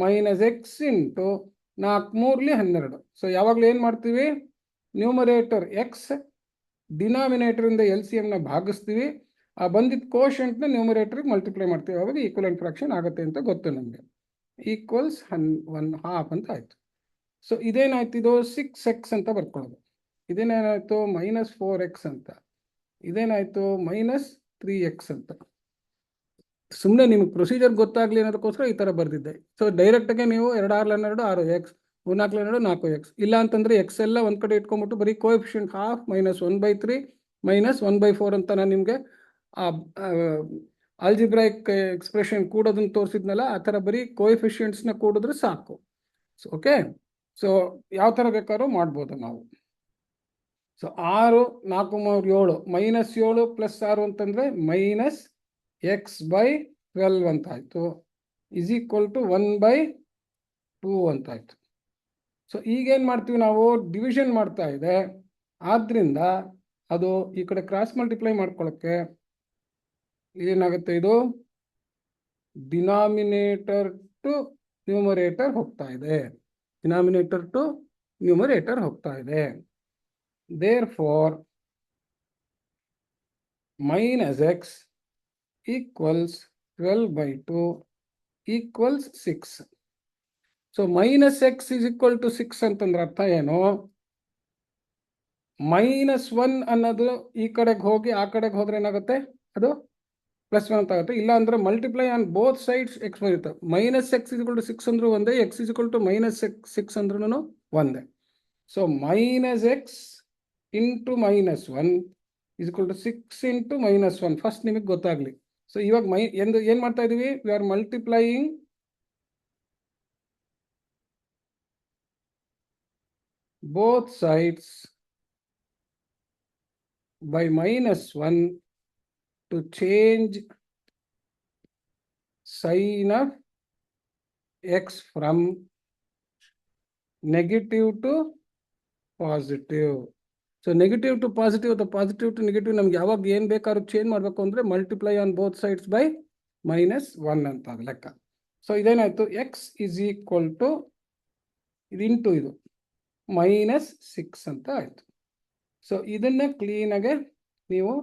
S1: minus X into 4 3 12. So ಯಾವಾಗಲೂ ಏನು ಮಾಡ್ತೀವಿ, ನ್ಯೂಮರೇಟರ್ ಎಕ್ಸ್, ಡಿನಾಮಿನೇಟರಿಂದ ಎಲ್ ಸಿ ಎಮ್ನ ಭಾಗಿಸ್ತೀವಿ, ಆ ಬಂದಿದ್ದ ಕೋಶಂಟ್ನ ನ್ಯೂಮರೇಟರ್ಗೆ ಮಲ್ಟಿಪ್ಲೈ ಮಾಡ್ತೀವಿ, ಅವಾಗ ಈಕ್ವಲೆಂಟ್ ಫ್ರಾಕ್ಷನ್ ಆಗುತ್ತೆ ಅಂತ ಗೊತ್ತು ನಮಗೆ. ಈಕ್ವಲ್ಸ್ 1/2 ಅಂತ ಆಯಿತು. ಸೊ ಇದೇನಾಯ್ತು, ಇದು 6x ಅಂತ ಬರ್ಕೊಳ್ಳೋದು. ಇದೇನೇನಾಯಿತು -4x ಅಂತ, ಇದೇನಾಯಿತು -3x ಅಂತ. ಸುಮ್ಮನೆ ನಿಮಗೆ ಪ್ರೊಸೀಜರ್ ಗೊತ್ತಾಗಲಿ ಅನ್ನೋದಕ್ಕೋಸ್ಕರ ಈ ಥರ ಬರೆದಿದ್ದೆ. ಸೊ ಡೈರೆಕ್ಟಾಗೆ ನೀವು 2 6 12 6x, 3 4 12 4x, ಇಲ್ಲ ಅಂತಂದರೆ ಎಕ್ಸ್ ಎಲ್ಲ ಒಂದು ಕಡೆ ಇಟ್ಕೊಂಡ್ಬಿಟ್ಟು ಬರೀ ಕೋಎಫಿಷಿಯಂಟ್ ಹಾಫ್ -1/3 -1/4 ಅಂತ ನಾನು ನಿಮಗೆ ಆಲ್ಜಿಬ್ರಾಯಿಕ್ ಎಕ್ಸ್ಪ್ರೆಷನ್ ಕೂಡೋದನ್ನು ತೋರಿಸಿದ್ನಲ್ಲ, ಆ ಥರ ಬರೀ ಕೋಎಫಿಷಿಯಂಟ್ಸ್ನ ಕೂಡಿದ್ರೆ ಸಾಕು. ಸೊ ಓಕೆ, ಸೊ ಯಾವ ಥರ ಬೇಕಾದ್ರೂ ಮಾಡ್ಬೋದು ನಾವು. ಸೊ 6 4 3 7, -7 + 6 ಅಂತಂದರೆ -x/12 ಅಂತ ಆಯಿತು, ಈಸ್ ಈಕ್ವಲ್ ಟು 1/2 ಅಂತ ಆಯಿತು. ಸೊ ಈಗೇನು ಮಾಡ್ತೀವಿ ನಾವು, ಡಿವಿಷನ್ ಮಾಡ್ತಾ ಇದೆ, ಆದ್ದರಿಂದ ಅದು ಈ ಕಡೆ ಕ್ರಾಸ್ ಮಲ್ಟಿಪ್ಲೈ ಮಾಡ್ಕೊಳ್ಳೋಕ್ಕೆ ಏನಾಗುತ್ತೆ, ಇದು ಡಿನಾಮಿನೇಟರ್ ಟು ನ್ಯೂಮರೇಟರ್ ಹೋಗ್ತಾ ಇದೆ, ಡಿನಾಮಿನೇಟರ್ ಟು ನ್ಯೂಮರೇಟರ್ ಹೋಗ್ತಾ ಇದೆ. Therefore, -x equals 12/2 equals 6. So -x is equal to 6 ಅಂತಂದ್ರೆ ಅರ್ಥ ಏನು, -1 ಅನ್ನೋದು ಈ ಕಡೆಗೆ ಹೋಗಿ ಆ ಕಡೆಗೆ ಹೋದ್ರೆ ಏನಾಗುತ್ತೆ, ಅದು +1 ಅಂತ ಆಗುತ್ತೆ. ಇಲ್ಲ ಅಂದ್ರೆ multiply on both sides X ಬರುತ್ತೆ. -x is equal to 6 ಅಂದ್ರೂ ಒಂದೇ, x is equal to -6 ಅಂದ್ರೂ ಒಂದೇ. So -x into -1 is equal to 6 into -1. First ನಿಮಗೆ ಗೊತ್ತಾಗಲಿ. ಸೊ ಇವಾಗ ಏನು ಮಾಡ್ತಾ ಇದ್ದೀವಿ, we are multiplying both sides by -1 to change sign of x from negative to positive. So negative to positive ಅಥವಾ positive to negative ನಮ್ಗೆ ಯಾವಾಗ ಏನು ಬೇಕಾದ್ರೂ ಚೇಂಜ್ ಮಾಡಬೇಕು ಅಂದರೆ multiply on both sides by -1 ಅಂತ ಲೆಕ್ಕ. ಸೊ ಇದೇನಾಯಿತು, ಎಕ್ಸ್ ಈಸ್ ಈಕ್ವಲ್ ಟು ಇದು ಇಂಟು ಇದು -6 ಅಂತ ಆಯಿತು. ಸೊ ಇದನ್ನು ಕ್ಲೀನಾಗೆ ನೀವು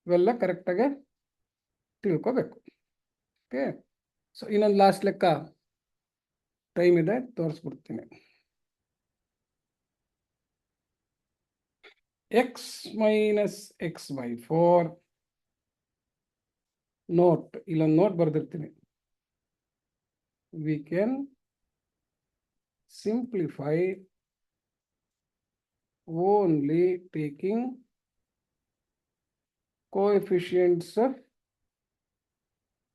S1: ಇವೆಲ್ಲ ಕರೆಕ್ಟಾಗೆ ತಿಳ್ಕೋಬೇಕು. ಓಕೆ, ಸೊ ಇನ್ನೊಂದು ಲಾಸ್ಟ್ ಲೆಕ್ಕ ಟೈಮ್ ಇದೆ, ತೋರಿಸ್ಬಿಡ್ತೀನಿ. x minus x/4, ನೋಟ್, ಇಲ್ಲೊಂದು note ಬರೆದಿರ್ತೀನಿ. we can simplify only taking coefficients of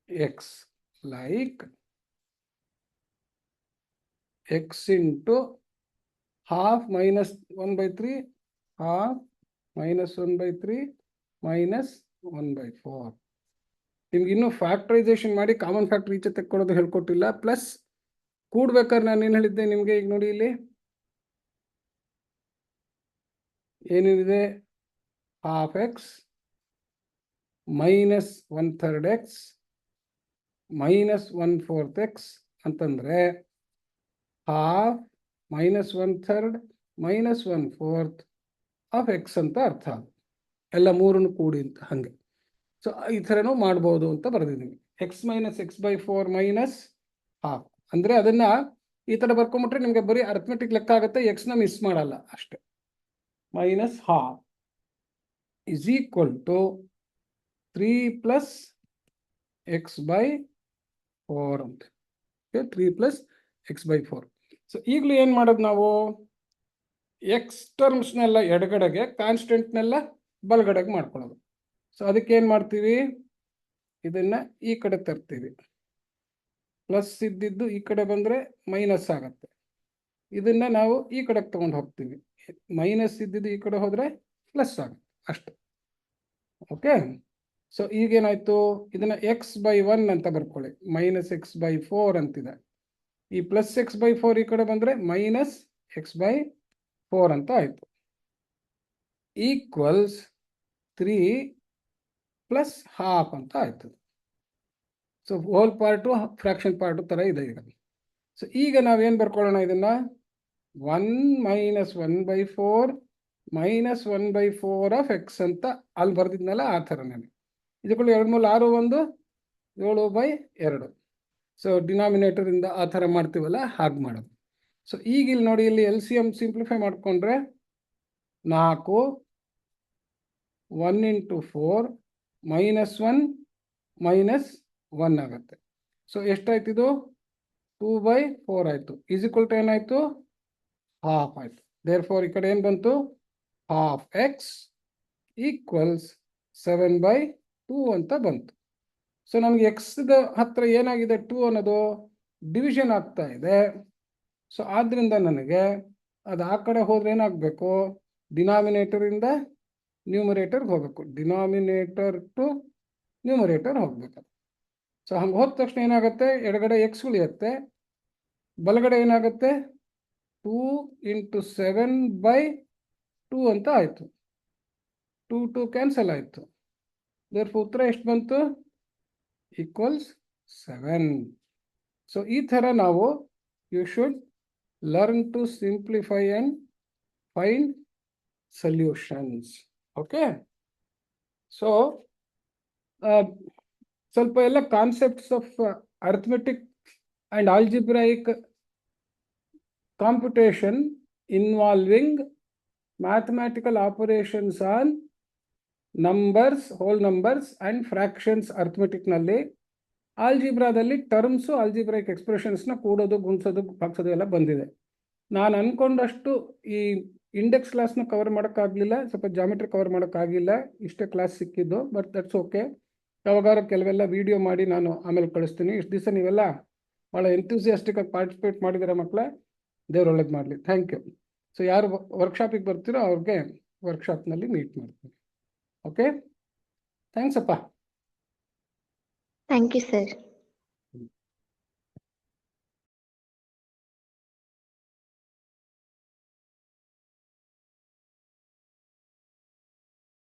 S1: x, like x into half -1/3, half -1/3 -1/4. ನಿಮ್ಗೆ ಇನ್ನೂ ಫ್ಯಾಕ್ಟರೈಸೇಷನ್ ಮಾಡಿ ಕಾಮನ್ ಫ್ಯಾಕ್ಟರ್ ಈಚೆ ತೆಕ್ಕೊಳ್ಳೋದು ಹೇಳ್ಕೊಟ್ಟಿಲ್ಲ. ಪ್ಲಸ್ ಕೂಡ್ಬೇಕಾದ್ರೆ ನಾನು ಏನು ಹೇಳಿದ್ದೆ ನಿಮಗೆ, ಈಗ ನೋಡಿ ಇಲ್ಲಿ ಏನಿದೆ, ½ x -1/3 x -1/4 x ಅಂತಂದರೆ ½ -1/3 -1/4 ಆಫ್ ಎಕ್ಸ್ ಅಂತ ಅರ್ಥ. ಎಲ್ಲ ಮೂರನ್ನು ಕೂಡಿ ಅಂತ ಹಾಗೆ. ಸೊ ಈ ಥರನೂ ಮಾಡ್ಬೋದು ಅಂತ ಬರೆದಿದ್ದೀನಿ. x - x/4 -½ ಅಂದರೆ ಅದನ್ನು ಈ ಥರ ಬರ್ಕೊಂಬಿಟ್ರೆ ನಿಮಗೆ ಬರೀ ಅರ್ಥಮೆಟಿಕ್ ಲೆಕ್ಕ ಆಗುತ್ತೆ, ಎಕ್ಸ್ನ ಮಿಸ್ ಮಾಡಲ್ಲ ಅಷ್ಟೆ. -½ is equal to 3 + x/4 ಅಂತ. 3 + x/4. ಸೊ ಈಗಲೂ ಏನು ಮಾಡೋದು ನಾವು, ಎಕ್ಸ್ ಟರ್ಮ್ಸ್ನೆಲ್ಲ ಎಡಗಡೆಗೆ, ಕಾನ್ಸ್ಟೆಂಟ್ನೆಲ್ಲ ಬಲಗಡೆಗೆ ಮಾಡ್ಕೊಳ್ಳೋದು. ಸೊ ಅದಕ್ಕೆ ಏನು ಮಾಡ್ತೀವಿ, ಇದನ್ನು ಈ ಕಡೆ ತರ್ತೀವಿ. ಪ್ಲಸ್ ಇದ್ದಿದ್ದು ಈ ಕಡೆ ಬಂದರೆ ಮೈನಸ್ ಆಗುತ್ತೆ. ಇದನ್ನ ನಾವು ಈ ಕಡೆಗೆ ತಗೊಂಡು ಹೋಗ್ತೀವಿ. ಮೈನಸ್ ಇದ್ದಿದ್ದು ಈ ಕಡೆ ಹೋದರೆ ಪ್ಲಸ್ ಆಗುತ್ತೆ ಅಷ್ಟು. ಓಕೆ, ಸೊ ಈಗೇನಾಯ್ತು, ಇದನ್ನ x/1 ಅಂತ ಬರ್ಕೊಳ್ಳಿ. -x/4 ಅಂತಿದೆ. ಈ +x/4 ಈ ಕಡೆ ಬಂದರೆ -x/4 ಅಂತ ಆಯ್ತು. ಈಕ್ವಲ್ಸ್ 3 + ½ ಅಂತ ಆಯ್ತು. So whole part fraction part ಥರ ಇದೆ ಈಗ. ಸೊ ಈಗ ನಾವೇನು ಬರ್ಕೊಳ್ಳೋಣ, ಇದನ್ನ 1 - 1/4 -1/4 ಆಫ್ x ಅಂತ ಅಲ್ಲಿ ಬರ್ದಿದ್ನಲ್ಲ ಆ ಥರನೇ. ಇದಕ್ಕೂ 2 3 6 1 7/2. ಸೊ ಡಿನಾಮಿನೇಟರಿಂದ ಆ ಥರ ಮಾಡ್ತೀವಲ್ಲ ಹಾಗೆ ಮಾಡೋದು. ಸೊ ಈಗ ಇಲ್ಲಿ ನೋಡಿ, ಇಲ್ಲಿ LCM ಸಿಂಪ್ಲಿಫೈ ಮಾಡಿಕೊಂಡ್ರೆ 4 1 × 4 -1 -1 ಆಗುತ್ತೆ. ಸೊ ಎಷ್ಟಾಯ್ತು ಇದು? 2/4 ಆಯಿತು. ಈಕ್ವಲ್ ಟು ಏನಾಯಿತು? ½ ಆಯಿತು. ದೇರ್ಫೋರ್ ಈ ಕಡೆ ಏನು ಬಂತು? ½ x ಈಕ್ವಲ್ಸ್ 7/2 ಅಂತ ಬಂತು. ಸೊ ನಮಗೆ ಎಕ್ಸ್ದ ಹತ್ರ ಏನಾಗಿದೆ, 2 ಅನ್ನೋದು ಡಿವಿಷನ್ ಆಗ್ತಾ ಇದೆ. ಸೊ ಆದ್ದರಿಂದ ನನಗೆ ಅದು ಆ ಕಡೆ ಹೋದ್ರೆ ಏನಾಗಬೇಕು, ಡಿನಾಮಿನೇಟರಿಂದ ನ್ಯೂಮರೇಟರ್ಗೆ ಹೋಗಬೇಕು. ಡಿನಾಮಿನೇಟರ್ ಟು ನ್ಯೂಮರೇಟರ್ ಹೋಗ್ಬೇಕು. ಸೊ ಹಂಗೆ ಹೋದ ತಕ್ಷಣ ಏನಾಗುತ್ತೆ, ಎಡಗಡೆ ಎಕ್ಸ್ ಉಳಿಯುತ್ತೆ, ಬಲಗಡೆ ಏನಾಗುತ್ತೆ 2 × 7/2 ಅಂತ ಆಯಿತು. 2 2 ಕ್ಯಾನ್ಸಲ್ ಆಯಿತು. ದೇರ್ಫೋರ್ ಉತ್ತರ ಎಷ್ಟು ಬಂತು? ಈಕ್ವಲ್ಸ್ 7. ಸೊ ಈ ಥರ ನಾವು you should learn to simplify and find solutions. Okay, so ಸ್ವಲ್ಪ ಎಲ್ಲ concepts of arithmetic and algebraic computation involving mathematical operations on numbers, whole numbers and fractions arithmetic ನಲ್ಲಿ ಆಲ್ಜಿಬ್ರಾದಲ್ಲಿ ಟರ್ಮ್ಸು ಆಲ್ಜಿಬ್ರಾಯಿಕ್ ಎಕ್ಸ್ಪ್ರೆಷನ್ಸ್ನ ಕೂಡೋದು, ಗುಣಿಸೋದು, ಭಾಗಿಸೋದು ಎಲ್ಲ ಬಂದಿದೆ. ನಾನು ಅಂದ್ಕೊಂಡಷ್ಟು ಈ ಇಂಡೆಕ್ಸ್ ಕ್ಲಾಸ್ನ ಕವರ್ ಮಾಡೋಕ್ಕಾಗಲಿಲ್ಲ, ಸ್ವಲ್ಪ ಜಾಮೆಟ್ರಿ ಕವರ್ ಮಾಡೋಕ್ಕಾಗಿಲ್ಲ, ಇಷ್ಟೇ ಕ್ಲಾಸ್ ಸಿಕ್ಕಿದ್ದು. But that's okay. ಯಾವಾಗಾರು ಕೆಲವೆಲ್ಲ ವಿಡಿಯೋ ಮಾಡಿ ನಾನು ಆಮೇಲೆ ಕಳಿಸ್ತೀನಿ. ಇಷ್ಟು ದಿವಸ ನೀವೆಲ್ಲ ಭಾಳ ಎಂಥೂಸಿಯಾಸ್ಟಿಕ್ ಆಗಿ ಪಾರ್ಟಿಸಿಪೇಟ್ ಮಾಡಿದ್ದೀರಾ ಮಕ್ಕಳೇ. ದೇವ್ರು ಒಳ್ಳೇದು ಮಾಡಲಿ. Thank you. ಸೊ ಯಾರು ವರ್ಕ್ಶಾಪಿಗೆ ಬರ್ತೀರೋ ಅವ್ರಿಗೆ ವರ್ಕ್ಶಾಪ್ನಲ್ಲಿ ಮೀಟ್ ಮಾಡ್ತೀನಿ. ಓಕೆ, ಥ್ಯಾಂಕ್ಸ್ ಅಪ್ಪ.
S2: Thank you sir.